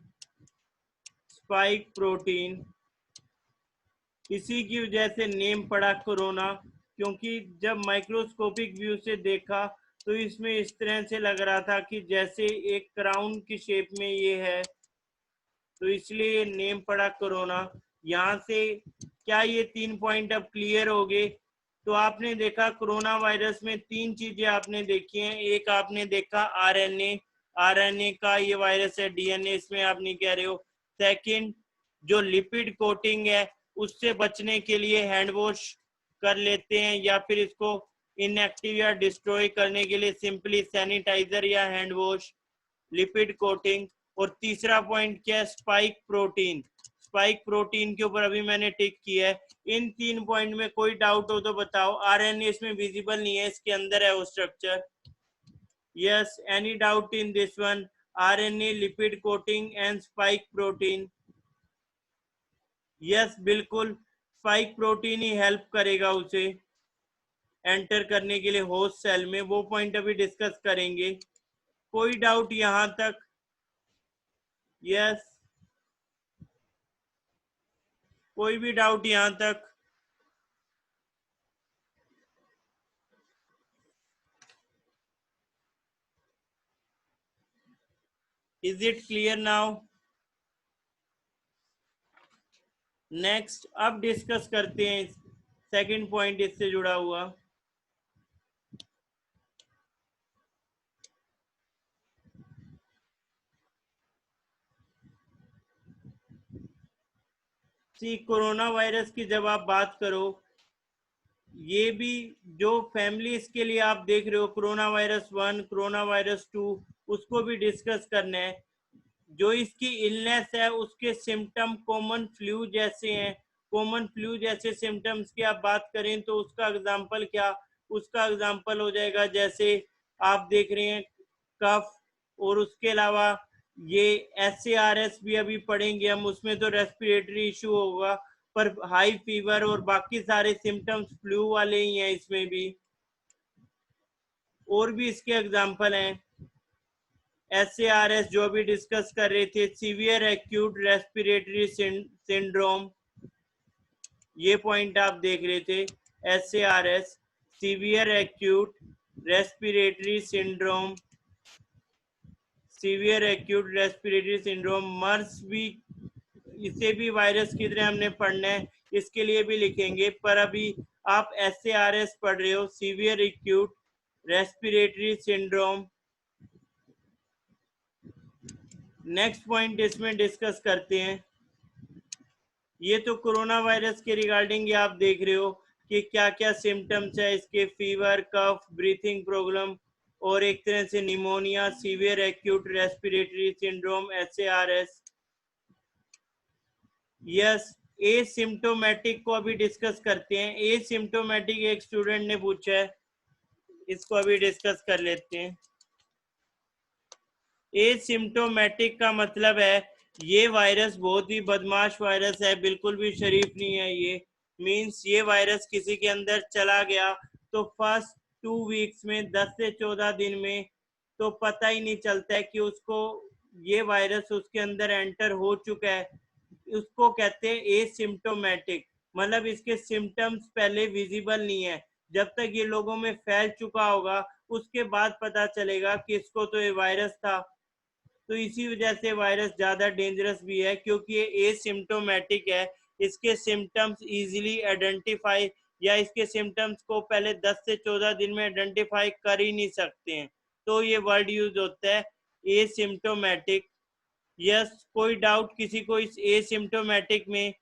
spike protein. इसी की वजह से नेम पड़ा कोरोना, क्योंकि जब माइक्रोस्कोपिक व्यू से देखा तो इसमें इस तरह से लग रहा था कि जैसे एक क्राउन की शेप में ये है, तो इसलिए नेम पड़ा कोरोना। यहाँ से क्या ये 3 पॉइंट अब क्लियर हो गए? तो आपने देखा कोरोना वायरस में 3 चीजें आपने देखी हैं। एक आपने देखा आरएनए, आरएनए का ये वायरस है, डीएनए इसमें आप नहीं कह रहे हो। सेकंड, जो लिपिड कोटिंग है, उससे बचने के लिए हैंड वॉश कर लेते हैं, या फिर इसको इनएक्टिव या डिस्ट्रॉय करने के लिए सिंपली सैनिटाइजर या हैंड वॉश, लिपिड कोटिंग। और तीसरा पॉइंट क्या है? Spike protein. स्पाइक प्रोटीन के ऊपर अभी मैंने टिक किया है। इन 3 पॉइंट में कोई डाउट हो तो बताओ। आरएनए इसमें विजिबल नहीं है, इसके अंदर है वो structure. Yes, any doubt in this one? RNA, lipid coating and spike protein. Yes, बिल्कुल स्पाइक प्रोटीन ही हेल्प करेगा उसे एंटर करने के लिए होस्ट सेल में। वो पॉइंट अभी डिस्कस करेंगे। कोई डाउट यहां तक? यस, कोई भी डाउट यहां तक? Is it clear now? Next अब डिस्कस करते हैं सेकंड पॉइंट इससे जुड़ा हुआ। कोरोना वायरस की जब आप बात करो, ये भी जो फैमिली इसके लिए आप देख रहे हो, कोरोना वायरस 1, कोरोना वायरस 2, उसको भी डिस्कस करना है। जो इसकी इलनेस है उसके सिम्टम कॉमन फ्लू जैसे हैं। कॉमन फ्लू जैसे सिम्टम्स की आप बात करें तो उसका एग्जांपल क्या, उसका एग्जांपल हो जाएगा जैसे आप देख रहे हैं कफ, और उसके अलावा ये SARS भी अभी पढ़ेंगे हम, उसमें तो रेस्पिरेटरी इशू होगा, पर हाई फीवर और बाकी सारे सिम्टम्स फ्लू वाले ही हैं इसमें भी। और भी इसके एग्जांपल हैं SARS जो अभी डिस्कस कर रहे थे, सीवियर एक्यूट रेस्पिरेटरी सिंड्रोम, ये पॉइंट आप देख रहे थे। SARS severe acute respiratory syndrome, severe acute respiratory syndrome. MERS भी, इसे भी वायरस की तरह हमने पढ़ना है, इसके लिए भी लिखेंगे, पर अभी आप SARS पढ़ रहे हो, severe acute respiratory syndrome. Next point इसमें डिस्कस करते हैं, ये तो कोरोना वायरस के रिगार्डिंग आप देख रहे हो कि क्या क्या सिम्टम्स है इसके, फीवर, कफ, ब्रीथिंग प्रॉब्लम, और एक तरह से pneumonia, severe acute respiratory syndrome, SARS। Yes, asymptomatic को अभी डिस्कस करते हैं। एसिम्प्टोमेटिक एक स्टूडेंट ने पूछा है, इसको अभी डिस्कस कर लेते हैं। एसिम्प्टोमेटिक का मतलब है ये वायरस बहुत ही बदमाश वायरस है, बिल्कुल भी शरीफ नहीं है ये। मींस ये वायरस किसी के अंदर चला गया तो फर्स्ट 2 वीक्स में, 10 से 14 दिन में तो पता ही नहीं चलता है कि उसको ये वायरस उसके अंदर एंटर हो चुका है। उसको कहते हैं एसिम्प्टोमेटिक, मतलब इसके सिम्टम्स पहले विजिबल नहीं है। जब तक ये लोगों में फैल चुका होगा उसके बाद पता चलेगा कि इसको तो ये वायरस था। तो इसी वजह से वायरस ज़्यादा डेंजरस भी है, क्योंकि ये एसिम्प्टोमेटिक है। इसके सिम्टम्स इजीली आइडेंटिफाई, या इसके सिम्टम्स को पहले 10 से 14 दिन में आइडेंटिफाई कर ही नहीं सकते हैं, तो ये वर्ड यूज होता है एसिम्प्टोमेटिक। यस, कोई डाउट किसी को इस एसिम्प्टोमेटिक में?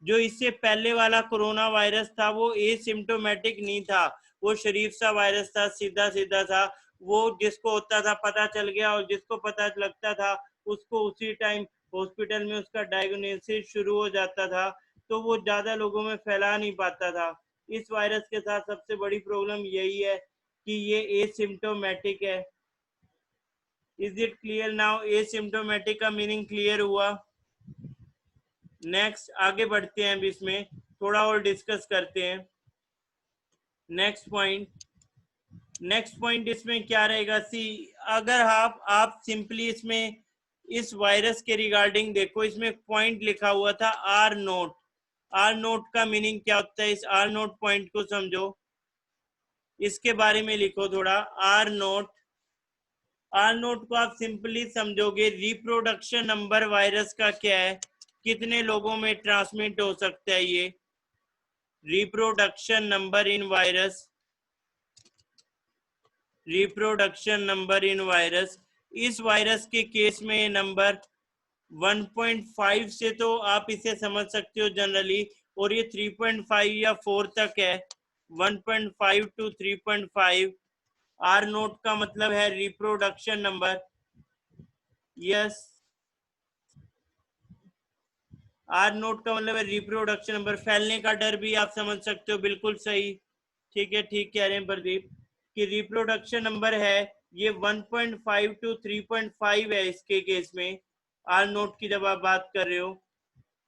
जो इससे पहले वाला कोरोना वायरस था वो एसिम्प्टोमेटिक नहीं था, वो शरीफ सा वायरस था, सीधा सीधा था। वो जिसको होता था पता चल गया, और जिसको पता लगता था उसको उसी टाइम हॉस्पिटल में उसका डायग्नोसिस शुरू हो जाता था, तो वो ज्यादा लोगों में फैला नहीं पाता था। इस वायरस के साथ सबसे बड़ी प्रॉब्लम यही है कि ये एसिम्प्टोमेटिक है। Is it clear now? Asymptomatic का मीनिंग क्लियर हुआ? नेक्स्ट आगे बढ़ते हैं, अब इसमें थोड़ा और डिस्कस करते हैं। नेक्स्ट पॉइंट इसमें क्या रहेगा? सी, अगर आप सिंपली इसमें इस वायरस के रिगार्डिंग देखो, इसमें पॉइंट लिखा हुआ था आर नोट। आर नोट का मीनिंग क्या होता है? इस आर नोट पॉइंट को समझो, इसके बारे में लिखो थोड़ा। आर नोट, आर नोट को आप सिंपली समझोगे रिप्रोडक्शन नंबर वायरस का क्या है, कितने लोगों में ट्रांसमिट हो सकता है ये। Reproduction number in virus, reproduction number in virus. इस वायरस के केस में ये नंबर 1.5 से तो आप इसे समझ सकते हो जनरली, और ये 3.5 या 4 तक है, 1.5 to 3.5। आर नोट का मतलब है reproduction number. Yes, R naught का मतलब है रिप्रोडक्शन नंबर। फैलने का डर भी आप समझ सकते हो, बिल्कुल सही। ठीक है, ठीक कह रहे हैं प्रदीप कि रिप्रोडक्शन नंबर है ये 1.5 to 3.5 है इसके केस में, आर नोट की जब आप बात कर रहे हो।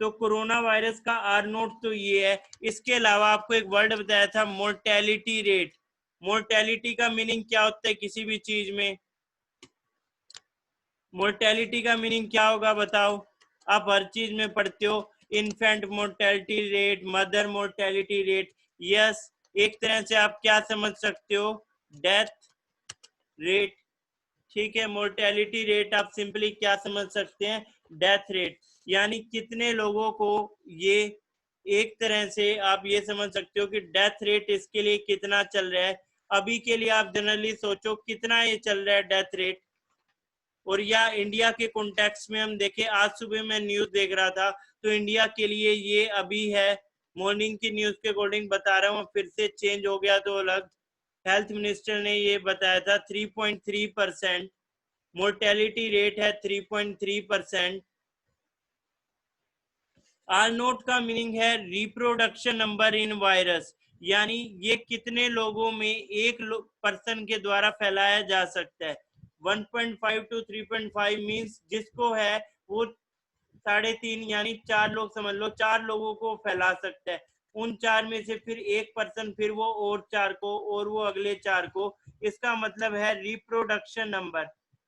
तो कोरोना वायरस का आर नोट तो ये है। इसके अलावा आपको एक वर्ड बताया था मोर्टेलिटी रेट। मोर्टेलिटी का मीनिंग क्या होता है किसी भी चीज में? मोर्टेलिटी का मीनिंग क्या होगा बताओ? आप हर चीज में पढ़ते हो, infant mortality rate, mother mortality rate. Yes, एक तरह से आप क्या समझ सकते हो, डेथ रेट। ठीक है, मोर्टेलिटी रेट आप सिंपली क्या समझ सकते हैं, डेथ रेट, यानी कितने लोगों को ये, एक तरह से आप ये समझ सकते हो कि डेथ रेट इसके लिए कितना चल रहा है। अभी के लिए आप जनरली सोचो कितना ये चल रहा है डेथ रेट। और या इंडिया के कॉन्टेक्स्ट में हम देखें, आज सुबह मैं न्यूज देख रहा था तो इंडिया के लिए ये अभी है, मॉर्निंग की न्यूज के अकॉर्डिंग बता रहा हूँ, फिर से चेंज हो गया तो अलग। हेल्थ मिनिस्टर ने ये बताया था 3.3% मोर्टेलिटी रेट है, 3.3%। आर नोट का मीनिंग है रिप्रोडक्शन नंबर इन वायरस, यानी ये कितने लोगों में एक पर्सन के द्वारा फैलाया जा सकता है। 1.5 to 3.5 मीन्स जिसको है वो 3.5 यानी 4 लोग समझ लो, 4 लोगों को फैला सकता है। उन 4 में से फिर एक पर्सन, फिर वो और 4 को, और वो अगले 4 को। इसका मतलब है रिप्रोडक्शन नंबर,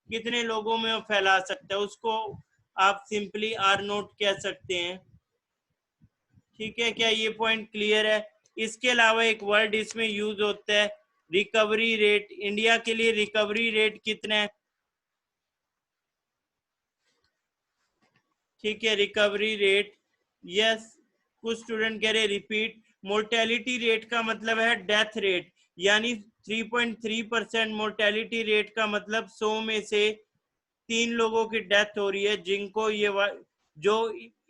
कितने लोगों में वो फैला सकता है, उसको आप सिंपली आर नोट कह सकते हैं। ठीक है, क्या ये पॉइंट क्लियर है? इसके अलावा एक वर्ड इसमें यूज होता है रिकवरी रेट। इंडिया के लिए रिकवरी रेट कितना है? ठीक है, रिकवरी रेट, यस। कुछ स्टूडेंट कह रहे रिपीट। मोर्टेलिटी रेट का मतलब है डेथ रेट, यानी 3.3% मोर्टेलिटी रेट का मतलब 100 में से 3 लोगों की डेथ हो रही है जिनको ये जो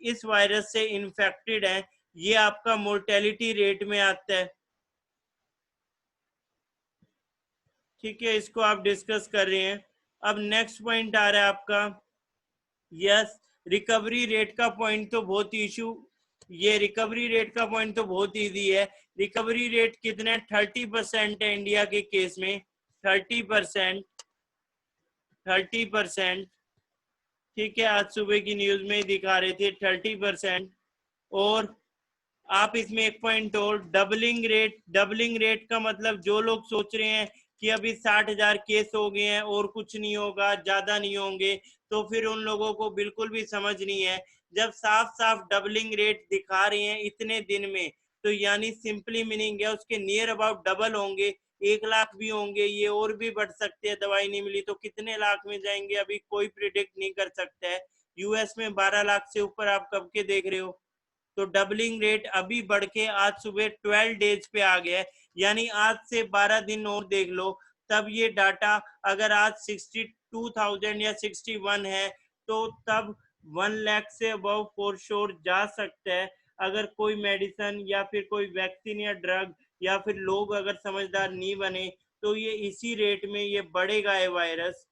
इस वायरस से इन्फेक्टेड है, ये आपका मोर्टेलिटी रेट में आता है। ठीक है, इसको आप डिस्कस कर रहे हैं। अब नेक्स्ट पॉइंट आ रहा है आपका, यस, रिकवरी रेट का पॉइंट तो बहुत इशू, ये रिकवरी रेट का पॉइंट तो बहुत इजी है। रिकवरी रेट कितना है? 30% है इंडिया के केस में, 30%, 30%। ठीक है, आज सुबह की न्यूज में दिखा रहे थे 30%। और आप इसमें एक पॉइंट और, डबलिंग रेट। डबलिंग रेट का मतलब जो लोग सोच रहे हैं कि अभी 60,000 केस हो गए हैं और कुछ नहीं होगा, ज्यादा नहीं होंगे, तो फिर उन लोगों को बिल्कुल भी समझ नहीं है। जब साफ साफ डबलिंग रेट दिखा रहे हैं इतने दिन में, तो यानी सिंपली मीनिंग है उसके नियर अबाउट डबल होंगे, 1 लाख भी होंगे, ये और भी बढ़ सकते हैं। दवाई नहीं मिली तो कितने लाख में जाएंगे अभी कोई प्रिडिक्ट नहीं कर सकता है। यूएस में 12 लाख से ऊपर आप कब के देख रहे हो? तो डबलिंग रेट अभी बढ़ के आज सुबह 12 डेज पे आ गया है, यानी आज से 12 दिन और देख लो, तब ये डाटा अगर आज 62,000 या 61 है, तो तब 1 लाख से अबव फॉर श्योर जा सकता है, अगर कोई मेडिसिन या फिर कोई वैक्सीन या ड्रग या फिर लोग अगर समझदार नहीं बने, तो ये इसी रेट में ये बढ़ेगा ये वायरस।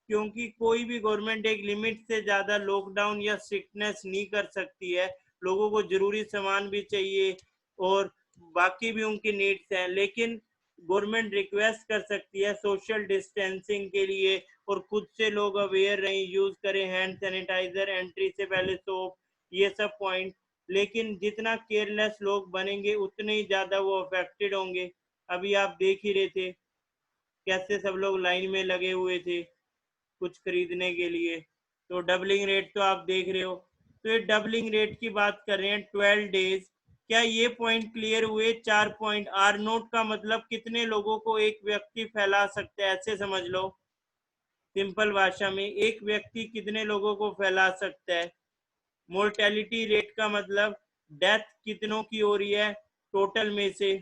क्योंकि कोई भी गवर्नमेंट एक लिमिट से ज्यादा लॉकडाउन या स्ट्रिक्टनेस नहीं कर सकती है, लोगों को जरूरी सामान भी चाहिए और बाकी भी उनकी नीड्स हैं, लेकिन गवर्नमेंट रिक्वेस्ट कर सकती है सोशल डिस्टेंसिंग के लिए, और खुद से लोग अवेयर रहें, यूज करें हैंड सैनिटाइजर, एंट्री से पहले सोप, ये सब पॉइंट। लेकिन जितना केयरलेस लोग बनेंगे उतने ही ज्यादा वो अफेक्टेड होंगे। अभी आप देख ही रहे थे कैसे सब लोग लाइन में लगे हुए थे कुछ खरीदने के लिए। तो डबलिंग रेट तो आप देख रहे हो। तो ये डबलिंग रेट की बात कर रहे हैं, 12 डेज। क्या ये पॉइंट क्लियर हुए? 4 पॉइंट। आर नोट का मतलब कितने लोगों को एक व्यक्ति फैला सकता है, ऐसे समझ लो सिंपल भाषा में, एक व्यक्ति कितने लोगों को फैला सकता है। मोर्टेलिटी रेट का मतलब डेथ कितनों की हो रही है टोटल में से।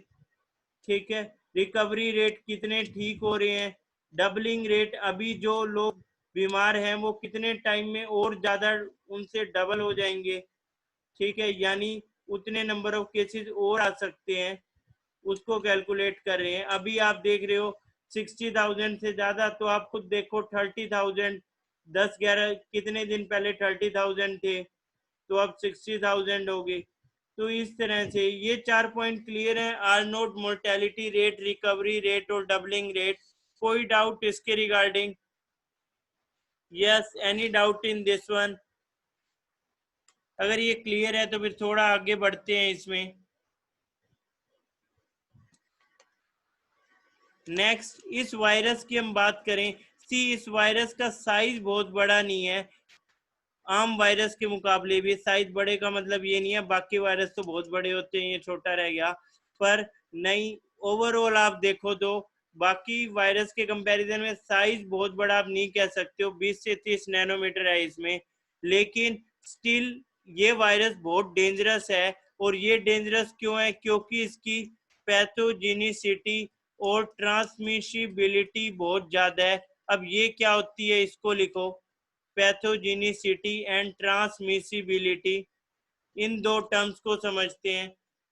ठीक है, रिकवरी रेट कितने ठीक हो रहे हैं। डबलिंग रेट अभी जो लोग बीमार हैं वो कितने टाइम में और ज्यादा उनसे डबल हो जाएंगे। ठीक है, यानी उतने नंबर ऑफ केसेस और आ सकते हैं, उसको कैलकुलेट कर रहे हैं। अभी आप देख रहे हो 60,000 से ज्यादा, तो आप खुद देखो 30,000, 10-11 कितने दिन पहले 30,000 थे, तो अब 60,000 हो गए। तो इस तरह से ये 4 पॉइंट क्लियर है, R naught, mortality rate, recovery rate और डबलिंग रेट। कोई डाउट इसके regarding? Yes, any doubt in this one? अगर ये क्लियर है तो फिर थोड़ा आगे बढ़ते हैं इसमें। नेक्स्ट, इस वायरस की हम बात करें, सी इस वायरस का साइज बहुत बड़ा नहीं है, आम वायरस के मुकाबले भी। साइज बड़े का मतलब ये नहीं है बाकी वायरस तो बहुत बड़े होते हैं, ये छोटा रह गया, पर नहीं, ओवरऑल आप देखो तो बाकी वायरस के कंपैरिजन में साइज बहुत बड़ा आप नहीं कह सकते हो, 20 से 30 नैनोमीटर है इसमें, लेकिन स्टिल ये वायरस बहुत डेंजरस है। और ये डेंजरस क्यों है? क्योंकि इसकी पैथोजेनिसिटी और ट्रांसमिशिबिलिटी बहुत ज्यादा है। अब ये क्या होती है, इसको लिखो, पैथोजेनिसिटी एंड ट्रांसमिसिबिलिटी। इन दो टर्म्स को समझते हैं।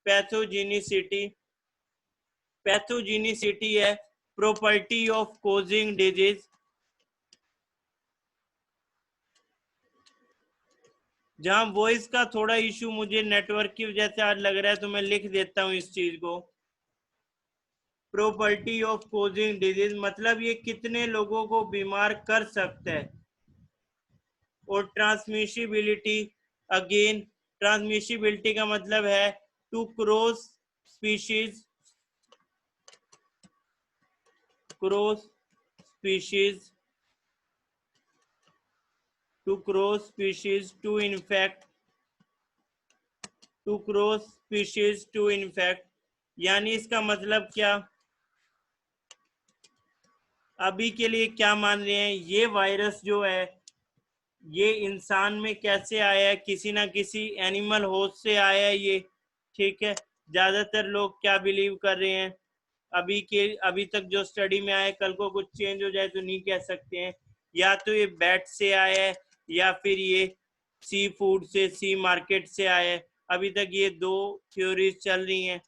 पैथोजेनिसिटी, पैथोजेनिसिटी है प्रॉपर्टी ऑफ कोजिंग डिजीज। जहां वॉइस का थोड़ा इशू मुझे नेटवर्क की वजह से आज लग रहा है, तो मैं लिख देता हूं इस चीज को। प्रॉपर्टी ऑफ कोजिंग डिजीज मतलब ये कितने लोगों को बीमार कर सकता है। और ट्रांसमिशिबिलिटी, अगेन ट्रांसमिशिबिलिटी का मतलब है to cross species, cross species, to cross species to infect, to cross species to infect. यानी इसका मतलब क्या, अभी के लिए क्या मान रहे हैं, ये वायरस जो है ये इंसान में कैसे आया है, किसी ना किसी एनिमल होस्ट से आया है ये, ठीक है। ज्यादातर लोग क्या बिलीव कर रहे हैं, अभी तक जो स्टडी में आया, कल को कुछ चेंज हो जाए तो नहीं कह सकते हैं, या तो ये बैट से आया है या फिर ये सी फूड से, सी मार्केट से आया है। अभी तक ये दो थ्योरीज चल रही हैं,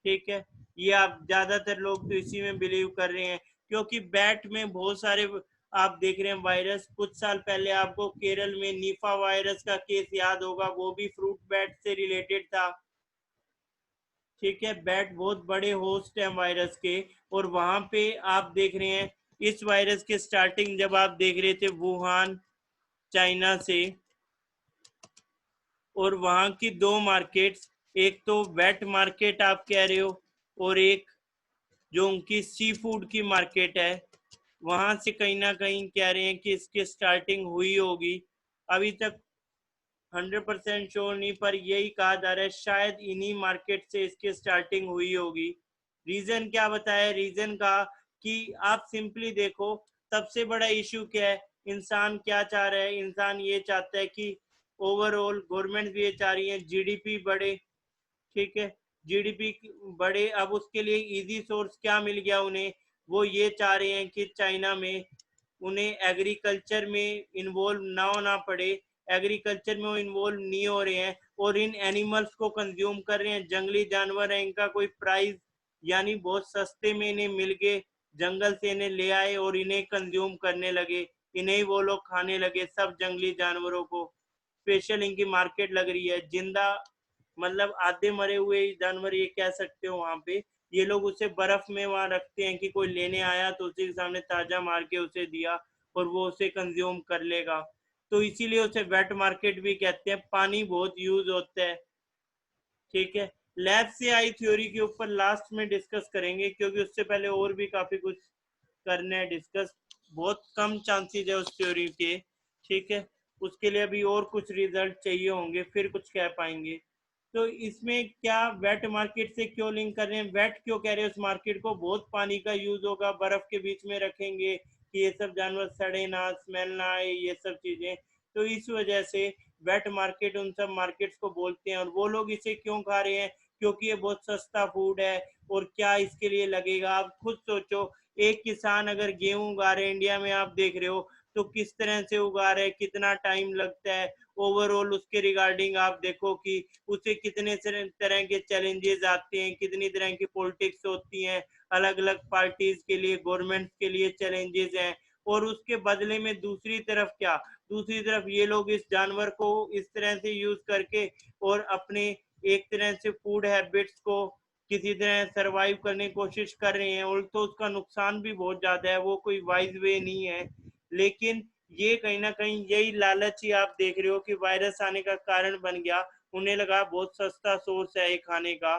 ठीक है। ये आप ज्यादातर लोग तो इसी में बिलीव कर रहे हैं, क्योंकि बैट में बहुत सारे आप देख रहे हैं वायरस। कुछ साल पहले आपको केरल में निफा वायरस का केस याद होगा, वो भी फ्रूट बैट से रिलेटेड था, ठीक है। बैट बहुत बड़े होस्ट हैं वायरस के, और वहां पे आप देख रहे हैं इस वायरस के स्टार्टिंग जब आप देख रहे थे वुहान चाइना से, और वहां की दो मार्केट्स, एक तो वेट मार्केट आप कह रहे हो, और एक जो उनकी सी फूड की मार्केट है, वहां से कहीं ना कहीं कह रहे हैं कि इसकी स्टार्टिंग हुई होगी। अभी तक 100% श्योर नहीं, पर यही कहा जा रहा है शायद इन्हीं मार्केट से इसकी स्टार्टिंग हुई होगी। रीजन क्या बताया, रीजन का कि आप सिंपली देखो, सबसे बड़ा इशू क्या है, इंसान क्या चाह रहा है, इंसान ये चाहता है कि ओवरऑल गवर्नमेंट भी ये चाह रही है जीडीपी बढ़े, ठीक है, जीडीपी बढ़े। अब उसके लिए इजी सोर्स क्या मिल गया उन्हें, वो ये चाह रहे हैं कि चाइना में उन्हें एग्रीकल्चर में इन्वॉल्व ना होना पड़े, एग्रीकल्चर में वो इन्वॉल्व नहीं हो रहे हैं, और इन एनिमल्स को कंज्यूम कर रहे हैं। जंगली जानवर है, इनका कोई प्राइस, यानी बहुत सस्ते में इन्हें मिल गए, जंगल से इन्हें ले आए और इन्हें कंज्यूम करने लगे, इन्हें वो लोग खाने लगे, सब जंगली जानवरों को। स्पेशल इनकी मार्केट लग रही है, जिंदा मतलब आधे मरे हुए जानवर ये कह सकते हो। वहां पे ये लोग उसे बर्फ में वहां रखते हैं कि कोई लेने आया तो उसी के सामने ताजा मार के उसे दिया और वो उसे कंज्यूम कर लेगा, तो इसीलिए उसे वेट मार्केट भी कहते हैं। पानी बहुत यूज होता है, ठीक है। लैब से आई थ्योरी के ऊपर लास्ट में डिस्कस करेंगे, क्योंकि उससे पहले और भी काफी कुछ करना है डिस्कस, बहुत कम चांसेस है उस थ्योरी के, ठीक है। उसके लिए अभी और कुछ रिजल्ट चाहिए होंगे, फिर कुछ कह पाएंगे। तो इसमें क्या वेट मार्केट से क्यों लिंक कर रहे हैं, वेट क्यों कह रहे हैं उस मार्केट को, बहुत पानी का यूज होगा, बर्फ के बीच में रखेंगे कि ये सब जानवर सड़े ना, स्मेल ना आए, ये सब चीजें, तो इस वजह से वेट मार्केट उन सब मार्केट्स को बोलते हैं। और वो लोग इसे क्यों खा रहे हैं, क्योंकि ये बहुत सस्ता फूड है, और क्या इसके लिए लगेगा, आप खुद सोचो। एक किसान अगर गेहूं उगा रहे हैं इंडिया में, आप देख रहे हो तो किस तरह से उगा रहे हैं, कितना टाइम लगता है, ओवरऑल उसके रिगार्डिंग आप देखो कि उसे कितने तरह के चैलेंजेस आते हैं, कितनी तरह की पॉलिटिक्स होती हैं, अलग अलग पार्टीज के लिए, गवर्नमेंट के लिए चैलेंजेस हैं। और उसके बदले में दूसरी तरफ क्या, दूसरी तरफ ये लोग इस जानवर को इस तरह से यूज करके और अपने एक तरह से फूड हैबिट्स को किसी तरह सरवाइव करने की कोशिश कर रहे हैं, और तो उसका नुकसान भी बहुत ज्यादा है, वो कोई वाइज वे नहीं है। लेकिन ये कहीं ना कहीं यही लालच ही आप देख रहे हो कि वायरस आने का कारण बन गया, उन्हें लगा बहुत सस्ता सोर्स है ये खाने का,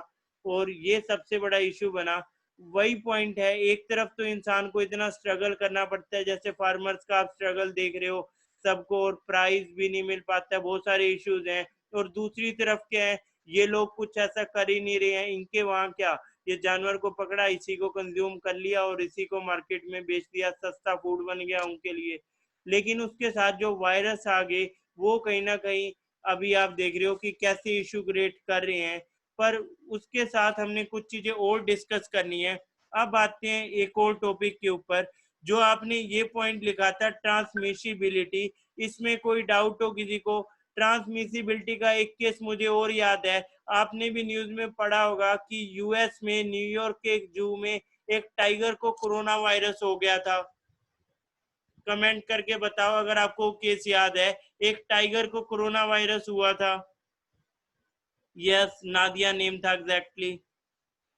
और ये सबसे बड़ा इशू बना। वही पॉइंट है, एक तरफ तो इंसान को इतना स्ट्रगल करना पड़ता है, जैसे फार्मर्स का आप स्ट्रगल देख रहे हो, सबको, और प्राइस भी नहीं मिल पाता, बहुत सारे इश्यूज हैं। और दूसरी तरफ क्या है, ये लोग कुछ ऐसा कर ही नहीं रहे हैं। इनके वहाँ क्या, ये जानवर को पकड़ा, इसी को कंज्यूम कर लिया और इसी को मार्केट में बेच दिया, सस्ता फूड बन गया उनके लिए। लेकिन उसके साथ जो वायरस आ गए, वो कहीं ना कहीं अभी आप देख रहे हो कि कैसे इशू क्रिएट कर रहे हैं। पर उसके साथ हमने कुछ चीजें और डिस्कस करनी है। अब आते हैं एक और टॉपिक के ऊपर, जो आपने ये पॉइंट लिखा था ट्रांसमिसिबिलिटी। इसमें कोई डाउट हो किसी को? ट्रांसमिसिबिलिटी का एक केस मुझे और याद है, आपने भी न्यूज में पढ़ा होगा कि यूएस में न्यूयॉर्क के एक जू में एक टाइगर को कोरोना वायरस हो गया था। कमेंट करके बताओ अगर आपको केस याद है, एक टाइगर को कोरोना वायरस हुआ था। यस, नादिया नेम था एग्जैक्टली।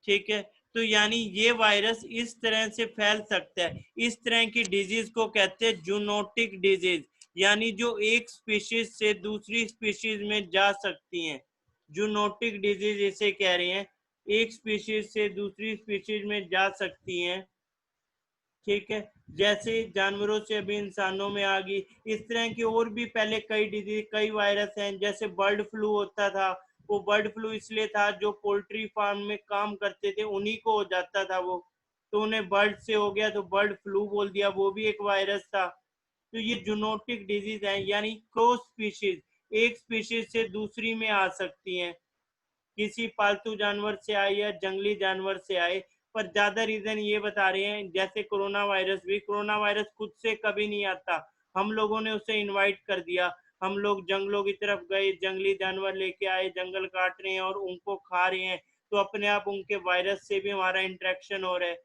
ठीक है, तो यानी ये वायरस इस तरह से फैल सकता है। इस तरह की डिजीज को कहते हैं जूनोटिक डिजीज, यानी जो एक स्पीशीज से दूसरी स्पीशीज में जा सकती हैं। जूनोटिक डिजीज इसे कह रहे हैं, एक स्पीशीज से दूसरी स्पीशीज में जा सकती हैं। ठीक है, जैसे जानवरों से अभी इंसानों में आ गई, इस तरह की और भी पहले कई डिजीज, कई वायरस हैं। जैसे बर्ड फ्लू होता था, वो बर्ड फ्लू इसलिए था जो पोल्ट्री फार्म में काम करते थे उन्हीं को हो जाता था वो, तो उन्हें बर्ड से हो गया तो बर्ड फ्लू बोल दिया, वो भी एक वायरस था। तो ये जूनोटिक डिजीज है, यानी क्रॉस स्पीशीज, एक स्पीशीज से दूसरी में आ सकती हैं, किसी पालतू जानवर से आए या जंगली जानवर से आए। पर ज्यादा रीजन ये बता रहे हैं, जैसे कोरोना वायरस भी, कोरोना वायरस खुद से कभी नहीं आता, हम लोगों ने उसे इनवाइट कर दिया। हम लोग जंगलों की तरफ गए, जंगली जानवर लेके आए, जंगल काट रहे हैं और उनको खा रहे हैं, तो अपने आप उनके वायरस से भी हमारा इंटरेक्शन हो रहा है,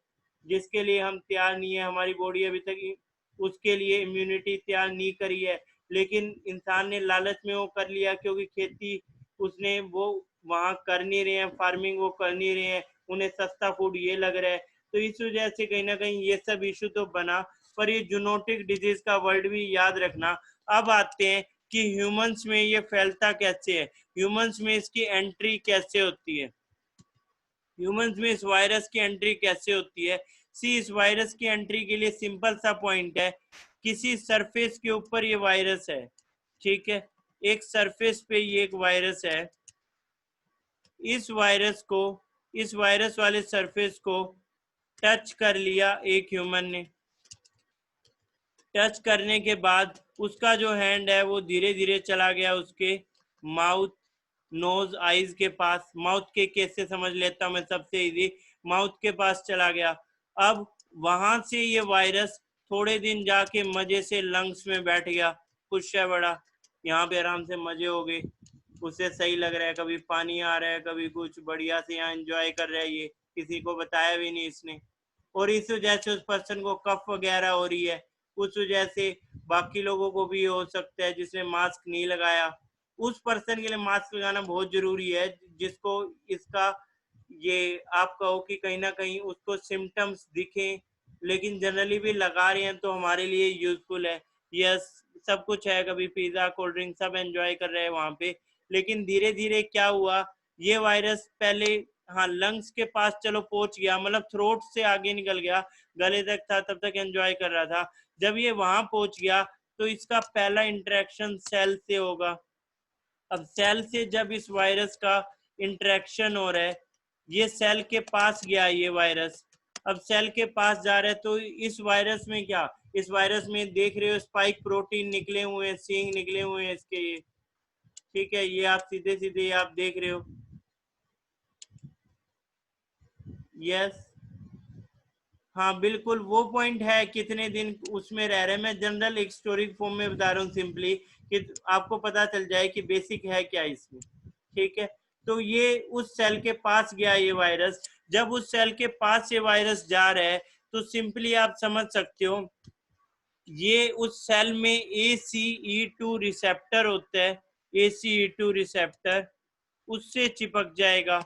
जिसके लिए हम तैयार नहीं है। हमारी बॉडी अभी तक उसके लिए इम्यूनिटी तैयार नहीं करी है। लेकिन इंसान ने लालच में वो कर लिया, क्योंकि खेती उसने वो वहाँ कर नहीं रहे हैं, फार्मिंग वो कर नहीं रहे हैं, उन्हें सस्ता फूड ये लग रहा है। तो इस वजह से कहीं ना कहीं ये सब इशू तो बना। पर ये जूनोटिक डिजीज का वर्ड भी याद रखना। अब आते हैं कि ह्यूमंस में ये फैलता कैसे है, ह्यूमंस में इसकी एंट्री कैसे होती है, ह्यूमंस में इस वायरस की एंट्री कैसे होती है। सी, इस वायरस की एंट्री के लिए सिंपल सा पॉइंट है, किसी सरफेस के ऊपर ये वायरस है। ठीक है, एक सरफेस पे ये एक वायरस है, इस वायरस वाले सरफेस को टच कर लिया एक ह्यूमन ने। टच करने के बाद उसका जो हैंड है वो धीरे धीरे चला गया उसके माउथ, नोज, आईज के पास। माउथ के केस से समझ लेता हूँ मैं सबसे इजी, माउथ के पास चला गया। अब वहां से ये वायरस थोड़े दिन जाके मजे से लंग्स में बैठ गया, खुश है बड़ा, यहाँ पे आराम से मजे हो गए, उसे सही लग रहा है, कभी पानी आ रहा है, कभी कुछ, बढ़िया से यहाँ एंजॉय कर रहा है, ये किसी को बताया भी नहीं इसने। और इस वजह से उस पर्सन को कफ वगैरह हो रही है, उस वजह से बाकी लोगों को भी हो सकता है जिसने मास्क नहीं लगाया। उस पर्सन के लिए मास्क लगाना बहुत जरूरी है, जिसको इसका ये आप कहो कि कहीं ना कहीं उसको सिम्टम्स दिखें, लेकिन जनरली भी लगा रहे हैं तो हमारे लिए यूजफुल है। यस, सब कुछ है, कभी पिज्जा, कोल्ड ड्रिंक सब एंजॉय कर रहे हैं वहां पे। लेकिन धीरे धीरे क्या हुआ, ये वायरस पहले, हाँ, लंग्स के पास चलो पहुंच गया, मतलब थ्रोट से आगे निकल गया, गले तक था, तब तक एंजॉय कर रहा था। जब ये वहां पहुंच गया तो इसका पहला इंटरेक्शन सेल से होगा। अब सेल से जब इस वायरस का इंटरेक्शन हो रहा है, ये सेल के पास गया ये वायरस, अब सेल के पास जा रहा है, तो इस वायरस में क्या, इस वायरस में देख रहे हो स्पाइक प्रोटीन निकले हुए हैं, सींग निकले हुए हैं इसके ये। ठीक है, ये आप सीधे सीधे आप देख रहे हो। यस, हाँ बिल्कुल, वो पॉइंट है, कितने दिन उसमें रह रहे हैं। मैं जनरल एक स्टोरी फॉर्म में बता रहा हूँ सिंपली, कि आपको पता चल जाए कि बेसिक है क्या इसमें। ठीक है, तो ये उस सेल के पास गया ये वायरस। जब उस सेल के पास ये वायरस जा रहा है, तो सिंपली आप समझ सकते हो, ये उस सेल में ACE2 रिसेप्टर होता है, ACE2 रिसेप्टर, उससे चिपक जाएगा।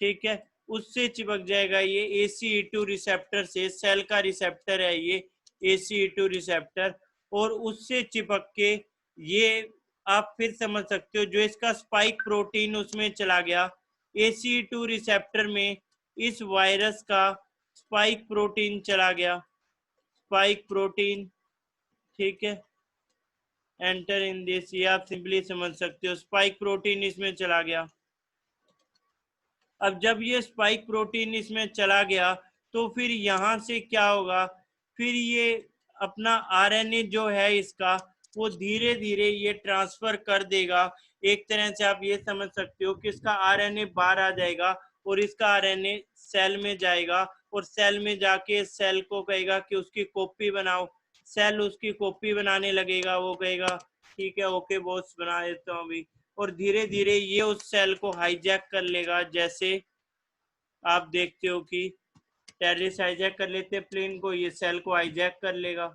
ठीक है, उससे चिपक जाएगा ये ACE2 रिसेप्टर से, सेल का रिसेप्टर है ये ACE2 रिसेप्टर, और उससे चिपक के ये आप फिर समझ सकते हो, जो इसका स्पाइक प्रोटीन उसमें चला गया, ACE2 रिसेप्टर में इस वायरस का स्पाइक प्रोटीन चला गया, स्पाइक प्रोटीन। ठीक है, एंटर इन दिस, ये आप सिंपली समझ सकते हो, स्पाइक प्रोटीन इसमें चला गया। अब जब ये स्पाइक प्रोटीन इसमें चला गया तो फिर यहाँ से क्या होगा, फिर ये अपना आरएनए जो है इसका वो धीरे धीरे ये ट्रांसफर कर देगा। एक तरह से आप ये समझ सकते हो कि इसका आरएनए बाहर आ जाएगा और इसका आरएनए सेल में जाएगा और सेल में जाके सेल को कहेगा कि उसकी कॉपी बनाओ। सेल उसकी कॉपी बनाने लगेगा, वो कहेगा ठीक है ओके बॉस बना देता हूँ अभी, और धीरे धीरे ये उस सेल को हाईजैक कर लेगा। जैसे आप देखते हो कि टेररिस्ट हाईजैक कर लेते हैं प्लेन को, ये सेल को हाईजैक कर लेगा।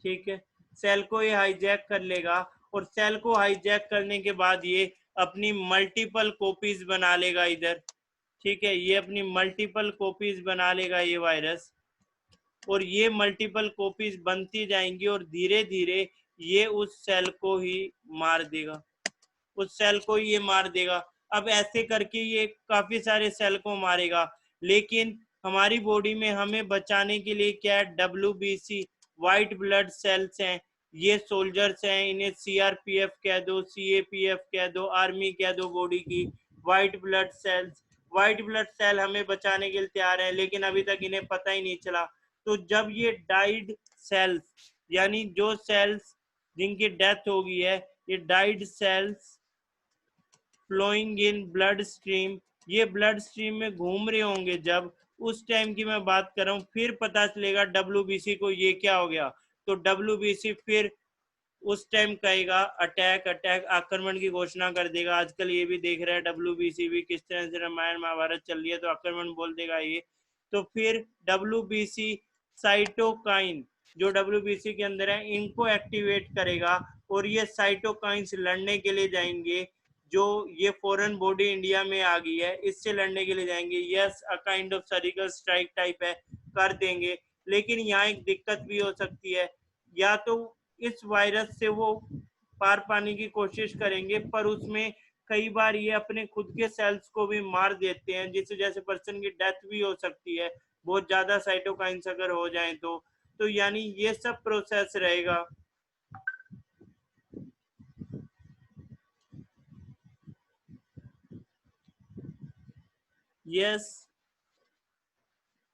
ठीक है, सेल को ये हाईजैक कर लेगा और सेल को हाईजैक करने के बाद ये अपनी मल्टीपल कॉपीज बना लेगा इधर। ठीक है, ये अपनी मल्टीपल कॉपीज बना लेगा ये वायरस, और ये मल्टीपल कॉपीज बनती जाएंगी और धीरे धीरे ये उस सेल को ही मार देगा, उस सेल को ये मार देगा। अब ऐसे करके ये काफी सारे सेल को मारेगा, लेकिन हमारी बॉडी में हमें बचाने के लिए क्या है, WBC व्हाइट ब्लड सेल्स हैं, ये सोल्जर्स हैं, इन्हें CRPF कह दो, CAPF कह दो, आर्मी कह दो, बॉडी की white blood cells. White blood cell हमें बचाने के लिए तैयार है, लेकिन अभी तक इन्हें पता ही नहीं चला। तो जब ये डाइड सेल्स, यानी जो सेल्स जिनकी डेथ हो गई है, ये died cells flowing in blood stream, ये ब्लड स्ट्रीम में घूम रहे होंगे, जब उस टाइम की मैं बात कर रहा हूँ, फिर पता चलेगा WBC को ये क्या हो गया। तो WBC फिर उस टाइम कहेगा अटैक, अटैक आक्रमण की घोषणा कर देगा। आजकल ये भी देख रहा है WBC भी किस तरह से रामायण महाभारत चल रही है, तो आक्रमण बोल देगा ये। तो फिर WBC साइटोकाइन जो WBC के अंदर है इनको एक्टिवेट करेगा और ये साइटोकाइंस लड़ने के लिए जाएंगे। जो ये फॉरेन बॉडी इंडिया में आ गई है इससे लड़ने के लिए जाएंगे। Yes, a kind of surgical strike type है, कर देंगे। लेकिन यहाँ एक दिक्कत भी हो सकती है, या तो इस वायरस से वो पार पाने की कोशिश करेंगे, पर उसमें कई बार ये अपने खुद के सेल्स को भी मार देते हैं, जिससे जैसे पर्सन की डेथ भी हो सकती है बहुत ज्यादा साइटोकाइंस अगर हो जाए तो यानी ये सब प्रोसेस रहेगा। यस,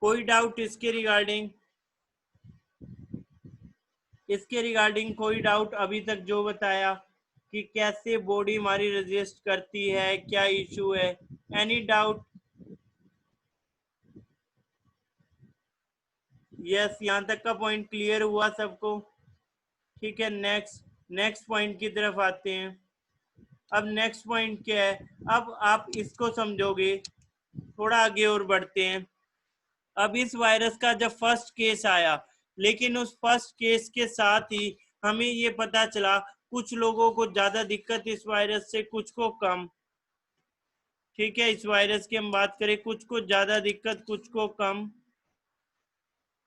कोई डाउट इसके रिगार्डिंग? इसके रिगार्डिंग कोई डाउट अभी तक जो बताया कि कैसे बॉडी हमारी रेजिस्ट करती है, क्या इशू है, एनी डाउट? यस, यहाँ तक का पॉइंट क्लियर हुआ सबको? ठीक है, नेक्स्ट पॉइंट की तरफ आते हैं। अब नेक्स्ट पॉइंट क्या है, अब आप इसको समझोगे। थोड़ा आगे और बढ़ते हैं। अब इस वायरस का जब फर्स्ट केस आया, लेकिन उस फर्स्ट केस के साथ ही हमें ये पता चला कुछ लोगों को ज्यादा दिक्कत इस वायरस से, कुछ को कम। ठीक है, इस वायरस की हम बात करें, कुछ को ज्यादा दिक्कत कुछ को कम।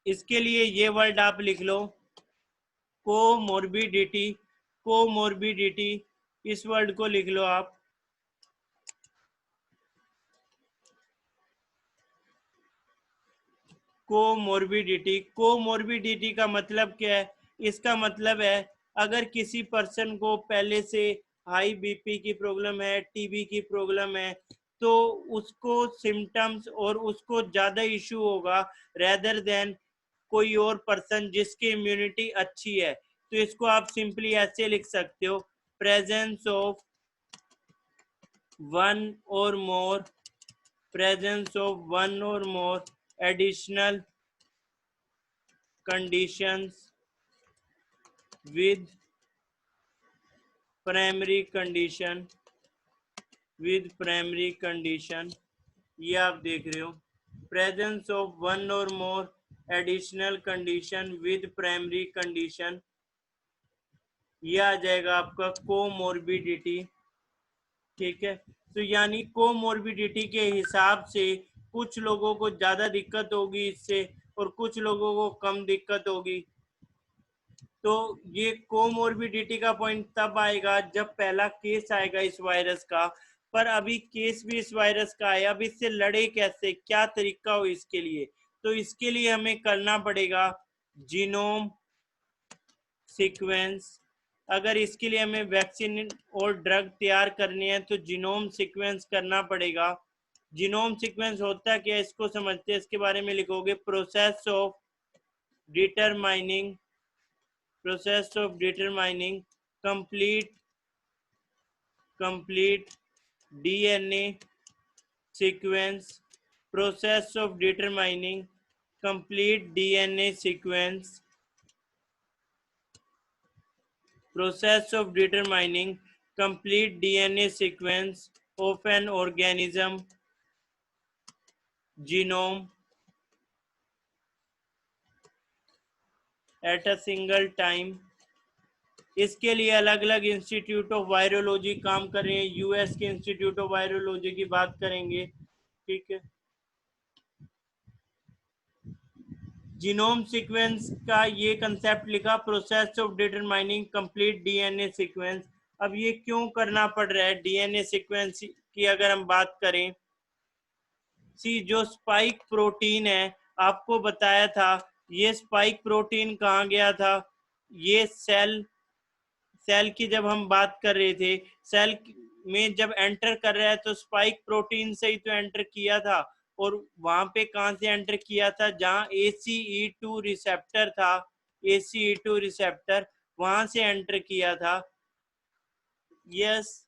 इसके लिए ये वर्ड आप लिख लो, कोमोर्बिडिटी। कोमोर्बिडिटी, इस वर्ड को लिख लो आप। कोमोर्बिडिटी, कोमोर्बिडिटी का मतलब क्या है? इसका मतलब है अगर किसी पर्सन को पहले से हाई बीपी की प्रॉब्लम है, टीबी की प्रॉब्लम है, तो उसको सिम्टम्स और उसको ज्यादा इशू होगा रेदर देन कोई और पर्सन जिसकी इम्यूनिटी अच्छी है। तो इसको आप सिंपली ऐसे लिख सकते हो, प्रेजेंस ऑफ वन और मोर, प्रेजेंस ऑफ वन और मोर additional conditions with primary condition, with primary condition। ये आप देख रहे हो, presence of one or more additional condition with primary condition, ये आ जाएगा आपका कोमोर्बिडिटी। ठीक है, तो यानी कोमोर्बिडिटी के हिसाब से कुछ लोगों को ज्यादा दिक्कत होगी इससे और कुछ लोगों को कम दिक्कत होगी। तो ये कोमोर्बिडिटी का पॉइंट तब आएगा जब पहला केस आएगा इस वायरस का। पर अभी केस भी इस वायरस का है, अब इससे लड़े कैसे, क्या तरीका हो इसके लिए? तो इसके लिए हमें करना पड़ेगा जीनोम सीक्वेंस अगर इसके लिए हमें वैक्सीन और ड्रग तैयार करनी है तो जीनोम सीक्वेंस करना पड़ेगा। जीनोम सीक्वेंस होता क्या है इसको समझते हैं, इसके बारे में लिखोगे determining process of determining complete DNA sequence process of determining complete DNA sequence process of determining complete DNA sequence of an organism genome at a single time। इसके लिए अलग अलग इंस्टीट्यूट ऑफ वायरोलॉजी काम कर रहे हैं। यूएस के institute of virology की बात करेंगे, ठीक है। जीनोम सीक्वेंस का ये कंसेप्ट लिखा, process of determining complete DNA sequence. अब ये क्यों करना पड़ रहा है डीएनए सीक्वेंस की अगर हम बात करें, जो स्पाइक प्रोटीन है आपको बताया था, ये स्पाइक प्रोटीन कहाँ गया था, ये सेल की जब हम बात कर रहे थे, सेल में जब एंटर कर रहा है तो स्पाइक प्रोटीन से ही तो एंटर किया था। और वहां पे कहां से एंटर किया था, जहां ACE2 रिसेप्टर था, ACE2 रिसेप्टर वहां से एंटर किया था। यस,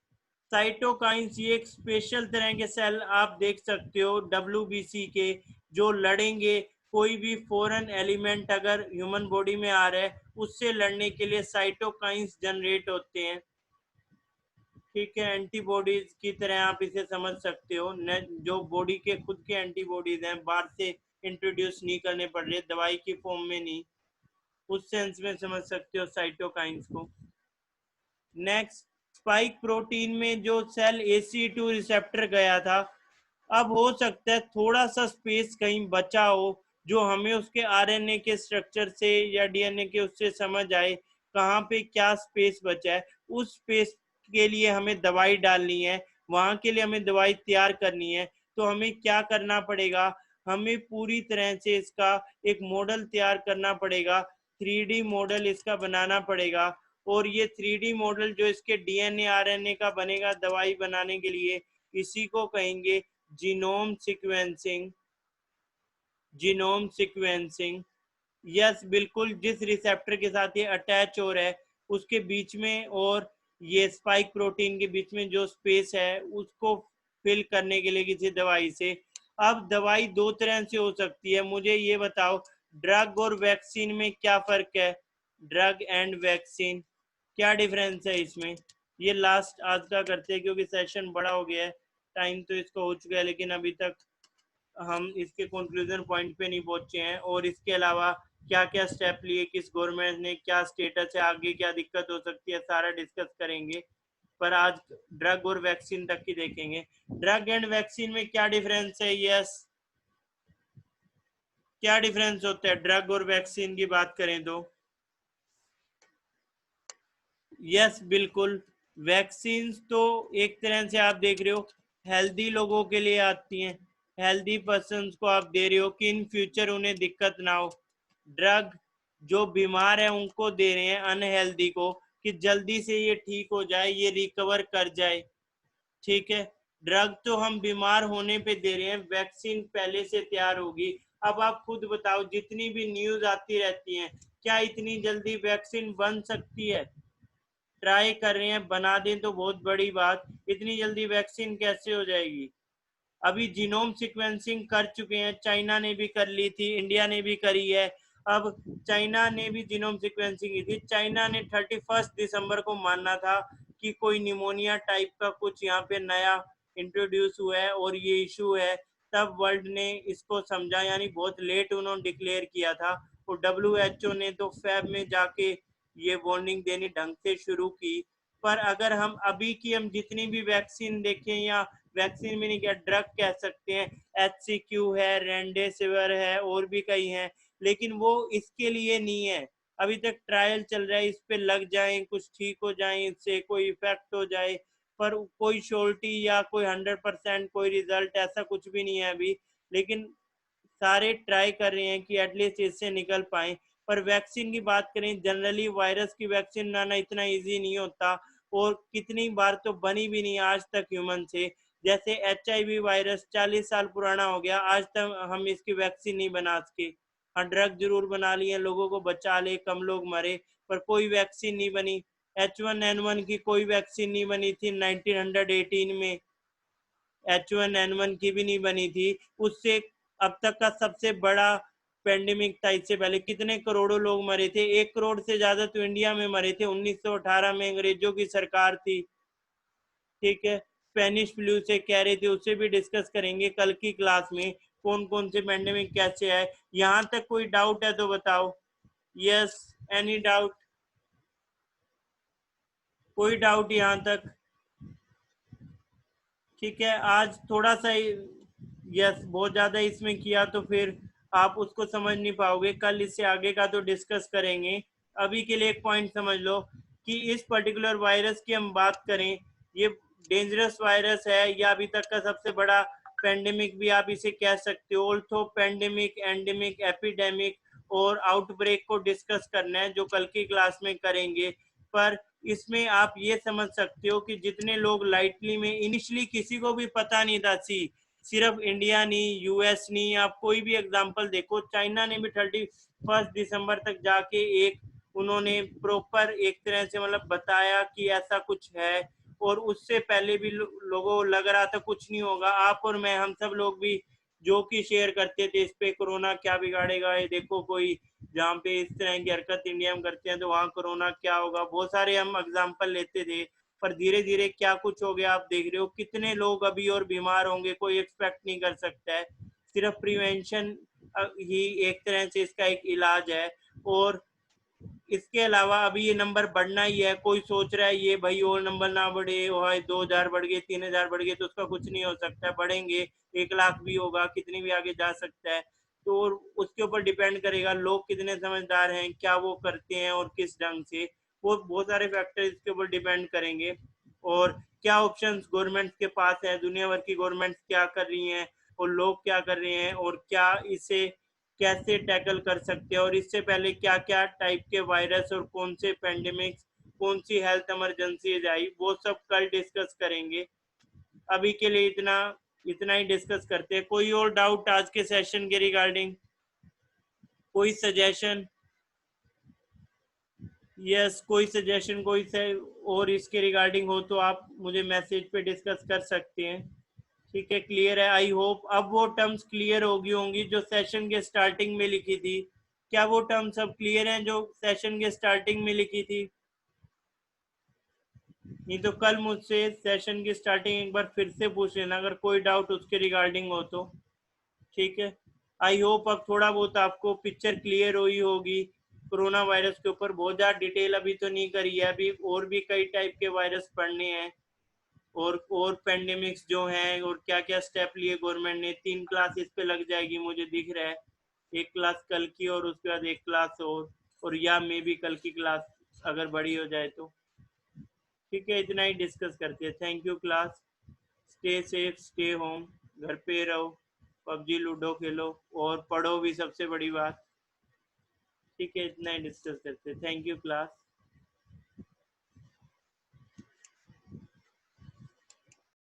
साइटोकाइंस ये एक स्पेशल तरह के सेल आप देख सकते हो WBC के, जो लड़ेंगे कोई भी फॉरेन एलिमेंट अगर ह्यूमन बॉडी में आ रहा है उससे लड़ने के लिए साइटोकाइंस जनरेट होते हैं, ठीक है। एंटीबॉडीज की तरह आप इसे समझ सकते हो, जो बॉडी के खुद के एंटीबॉडीज हैं, बाहर से इंट्रोड्यूस नहीं करने पड़ रहे, दवाई की फॉर्म में नहीं, उस सेंस में समझ सकते हो साइटोकाइंस को। नेक्स्ट, स्पाइक प्रोटीन में जो सेल ACE2 रिसेप्टर गया था, अब हो सकता है थोड़ा सा स्पेस कहीं बचा हो जो हमें उसके RNA के स्ट्रक्चर से या DNA के उससे समझ आए कहाँ पे क्या स्पेस बचा है। उस स्पेस के लिए हमें दवाई डालनी है, वहां के लिए हमें दवाई तैयार करनी है। तो हमें क्या करना पड़ेगा, हमें पूरी तरह से इसका एक मॉडल तैयार करना पड़ेगा, 3D मॉडल इसका बनाना पड़ेगा। और ये 3D मॉडल जो इसके DNA RNA का बनेगा दवाई बनाने के लिए, इसी को कहेंगे genome sequencing. Genome sequencing, yes बिल्कुल, जिस रिसेप्टर के साथ ये अटैच हो रहा है उसके बीच में और ये स्पाइक प्रोटीन के बीच में जो स्पेस है उसको फिल करने के लिए किसी दवाई से। अब दवाई दो तरह से हो सकती है, मुझे ये बताओ ड्रग और वैक्सीन में क्या फर्क है, ड्रग एंड वैक्सीन क्या डिफरेंस है इसमें। ये लास्ट आज का करते हैं क्योंकि सेशन बड़ा हो गया है, टाइम तो इसका हो चुका है, लेकिन अभी तक हम इसके कंक्लूजन पॉइंट पे नहीं पहुंचे हैं। और इसके अलावा क्या क्या स्टेप लिए, किस गवर्नमेंट ने, क्या स्टेटस है, आगे क्या दिक्कत हो सकती है, सारा डिस्कस करेंगे। पर आज ड्रग और वैक्सीन तक ही देखेंगे। ड्रग एंड वैक्सीन में क्या डिफरेंस है, यस क्या डिफरेंस होता है ड्रग और वैक्सीन की बात करें तो। यस बिल्कुल, वैक्सीन तो एक तरह से आप देख रहे हो हेल्दी लोगों के लिए आती हैं, हेल्दी पर्सन्स को आप दे रहे हो कि इन फ्यूचर उन्हें दिक्कत ना हो। ड्रग जो बीमार है उनको दे रहे हैं, अनहेल्दी को, कि जल्दी से ये ठीक हो जाए, ये रिकवर कर जाए, ठीक है। ड्रग तो हम बीमार होने पे दे रहे हैं, वैक्सीन पहले से तैयार होगी। अब आप खुद बताओ, जितनी भी न्यूज आती रहती हैं, क्या इतनी जल्दी वैक्सीन बन सकती है, ट्राई कर रहे हैं, बना दें तो बहुत बड़ी बात, इतनी जल्दी वैक्सीन कैसे हो जाएगी। अभी जीनोम सीक्वेंसिंग कर चुके हैं, चाइना ने भी कर ली थी, इंडिया ने भी करी है। अब चाइना ने भी जीनोम सीक्वेंसिंग की थी, चाइना ने 31 दिसंबर को मानना था कि कोई निमोनिया टाइप का कुछ यहाँ पे नया इंट्रोड्यूस हुआ है और ये इशू है, तब वर्ल्ड ने इसको समझा, यानी बहुत लेट उन्होंने डिक्लेयर किया था। और WHO ने तो फैब में जाके ये वार्निंग देनी ढंग से शुरू की। पर अगर हम अभी की हम जितनी भी वैक्सीन देखें, या वैक्सीन में नहीं क्या ड्रग कह सकते हैं, HCQ है, रेमडेसिविर है, और भी कई हैं, लेकिन वो इसके लिए नहीं है। अभी तक ट्रायल चल रहा है, इस पे लग जाए, कुछ ठीक हो जाए, इससे कोई इफेक्ट हो जाए, पर कोई श्योरिटी या कोई 100% कोई रिजल्ट ऐसा कुछ भी नहीं है अभी। लेकिन सारे ट्राई कर रहे हैं कि एटलीस्ट इससे निकल पाए। पर वैक्सीन की बात करें, जनरली वायरस की वैक्सीन बनाना इतना इजी नहीं होता, और कितनी बार तो बनी भी नहीं आज तक ह्यूमन से। जैसे HIV वायरस 40 साल पुराना हो गया, आज तक हम इसकी वैक्सीन नहीं बना सके। हाँ, ड्रग जरूर बना लिए, लोगों को बचा ले, कम लोग मरे, पर कोई वैक्सीन नहीं बनी। H1N1 की कोई वैक्सीन नहीं बनी थी 1918 में, H1N1 की भी नहीं बनी थी। उससे अब तक का सबसे बड़ा पेंडेमिक था। इससे पहले कितने करोड़ों लोग मरे थे, 1 करोड़ से ज्यादा तो इंडिया में मरे थे 1918 में, अंग्रेजों की सरकार थी। ठीक है, स्पेनिश फ्लू से कह रहे थे, उससे भी डिस्कस करेंगे कल की क्लास में, कौन कौन से पेंडेमिक कैसे है। यहाँ तक कोई डाउट है तो बताओ। Yes, any doubt? कोई डाउट यहाँ तक? ठीक है, आज थोड़ा सा यस बहुत ज़्यादा इसमें किया तो फिर आप उसको समझ नहीं पाओगे, कल इससे आगे का तो डिस्कस करेंगे। अभी के लिए एक पॉइंट समझ लो कि इस पर्टिकुलर वायरस की हम बात करें, ये डेंजरस वायरस है या अभी तक का सबसे बड़ा पेंडेमिक भी आप इसे कह सकते हो। ऑल्थो पेंडेमिक, एंडेमिक, एपिडेमिक और आउटब्रेक को डिस्कस करना है, जो कल की क्लास में करेंगे। पर इसमें आप ये समझ सकते हो कि जितने लोग लाइटली में, इनिशियली किसी को भी पता नहीं था, सिर्फ इंडिया नहीं, यूएस नहीं, आप कोई भी एग्जांपल देखो, चाइना ने भी 31 दिसंबर तक जाके एक उन्होंने प्रॉपर एक तरह से मतलब बताया कि ऐसा कुछ है, और उससे पहले भी लोगों को लग रहा था कुछ नहीं होगा। आप और मैं, हम सब लोग भी जो कि शेयर करते थे इस पे, कोरोना क्या बिगाड़ेगा, ये देखो कोई जहाँ पे इस तरह की हरकत इंडिया में करते हैं तो वहाँ कोरोना क्या होगा, बहुत सारे हम एग्जाम्पल लेते थे। पर धीरे धीरे क्या कुछ हो गया, आप देख रहे हो कितने लोग अभी और बीमार होंगे, कोई एक्सपेक्ट नहीं कर सकता है। सिर्फ प्रिवेंशन ही एक तरह से इसका एक इलाज है। और इसके अलावा अभी ये नंबर बढ़ना ही है। कोई सोच रहा है ये भाई और नंबर ना बढ़े, और 2,000 बढ़ गए, 3,000 बढ़ गए, तो उसका कुछ नहीं हो सकता, बढ़ेंगे। 1 लाख भी होगा, कितनी भी आगे जा सकता है। तो उसके ऊपर डिपेंड करेगा लोग कितने समझदार हैं, क्या वो करते हैं और किस ढंग से, वो बहुत सारे फैक्टर इसके ऊपर डिपेंड करेंगे। और क्या ऑप्शंस गवर्नमेंट के पास है, दुनिया भर की गवर्नमेंट क्या कर रही हैं और लोग क्या कर रहे हैं, और क्या इसे कैसे टैकल कर सकते हैं, और इससे पहले क्या क्या टाइप के वायरस और कौन से पेंडेमिक्स, कौन सी हेल्थ इमरजेंसी आई, वो सब कल डिस्कस करेंगे। अभी के लिए इतना इतना ही डिस्कस करते हैं। कोई और डाउट आज के सेशन के रिगार्डिंग? कोई सजेशन? यस, कोई सजेशन, कोई से और इसके रिगार्डिंग हो तो आप मुझे मैसेज पे डिस्कस कर सकते हैं। ठीक है, क्लियर है, आई होप अब वो टर्म्स क्लियर होगी होंगी जो सेशन के स्टार्टिंग में लिखी थी। क्या वो टर्म्स अब क्लियर हैं जो सेशन के स्टार्टिंग में लिखी थी? नहीं तो कल मुझसे सेशन की स्टार्टिंग एक बार फिर से पूछ लेना अगर कोई डाउट उसके रिगार्डिंग हो तो। ठीक है, आई होप अब थोड़ा बहुत आपको पिक्चर क्लियर हुई होगी कोरोना वायरस के ऊपर। बहुत ज़्यादा डिटेल अभी तो नहीं करी है, अभी और भी कई टाइप के वायरस पढ़ने हैं, और पेंडेमिक्स जो हैं, और क्या क्या स्टेप लिए गवर्नमेंट ने। 3 क्लास इस पे लग जाएगी मुझे दिख रहा है, एक क्लास कल की और उसके बाद एक क्लास और या मे भी कल की क्लास अगर बड़ी हो जाए तो। ठीक है, इतना ही डिस्कस करते हैं। Thank you class, stay safe, stay home, घर पे रहो, पबजी लूडो खेलो और पढ़ो भी सबसे बड़ी बात। ठीक है, इतना ही डिस्कस करते हैं। Thank you class.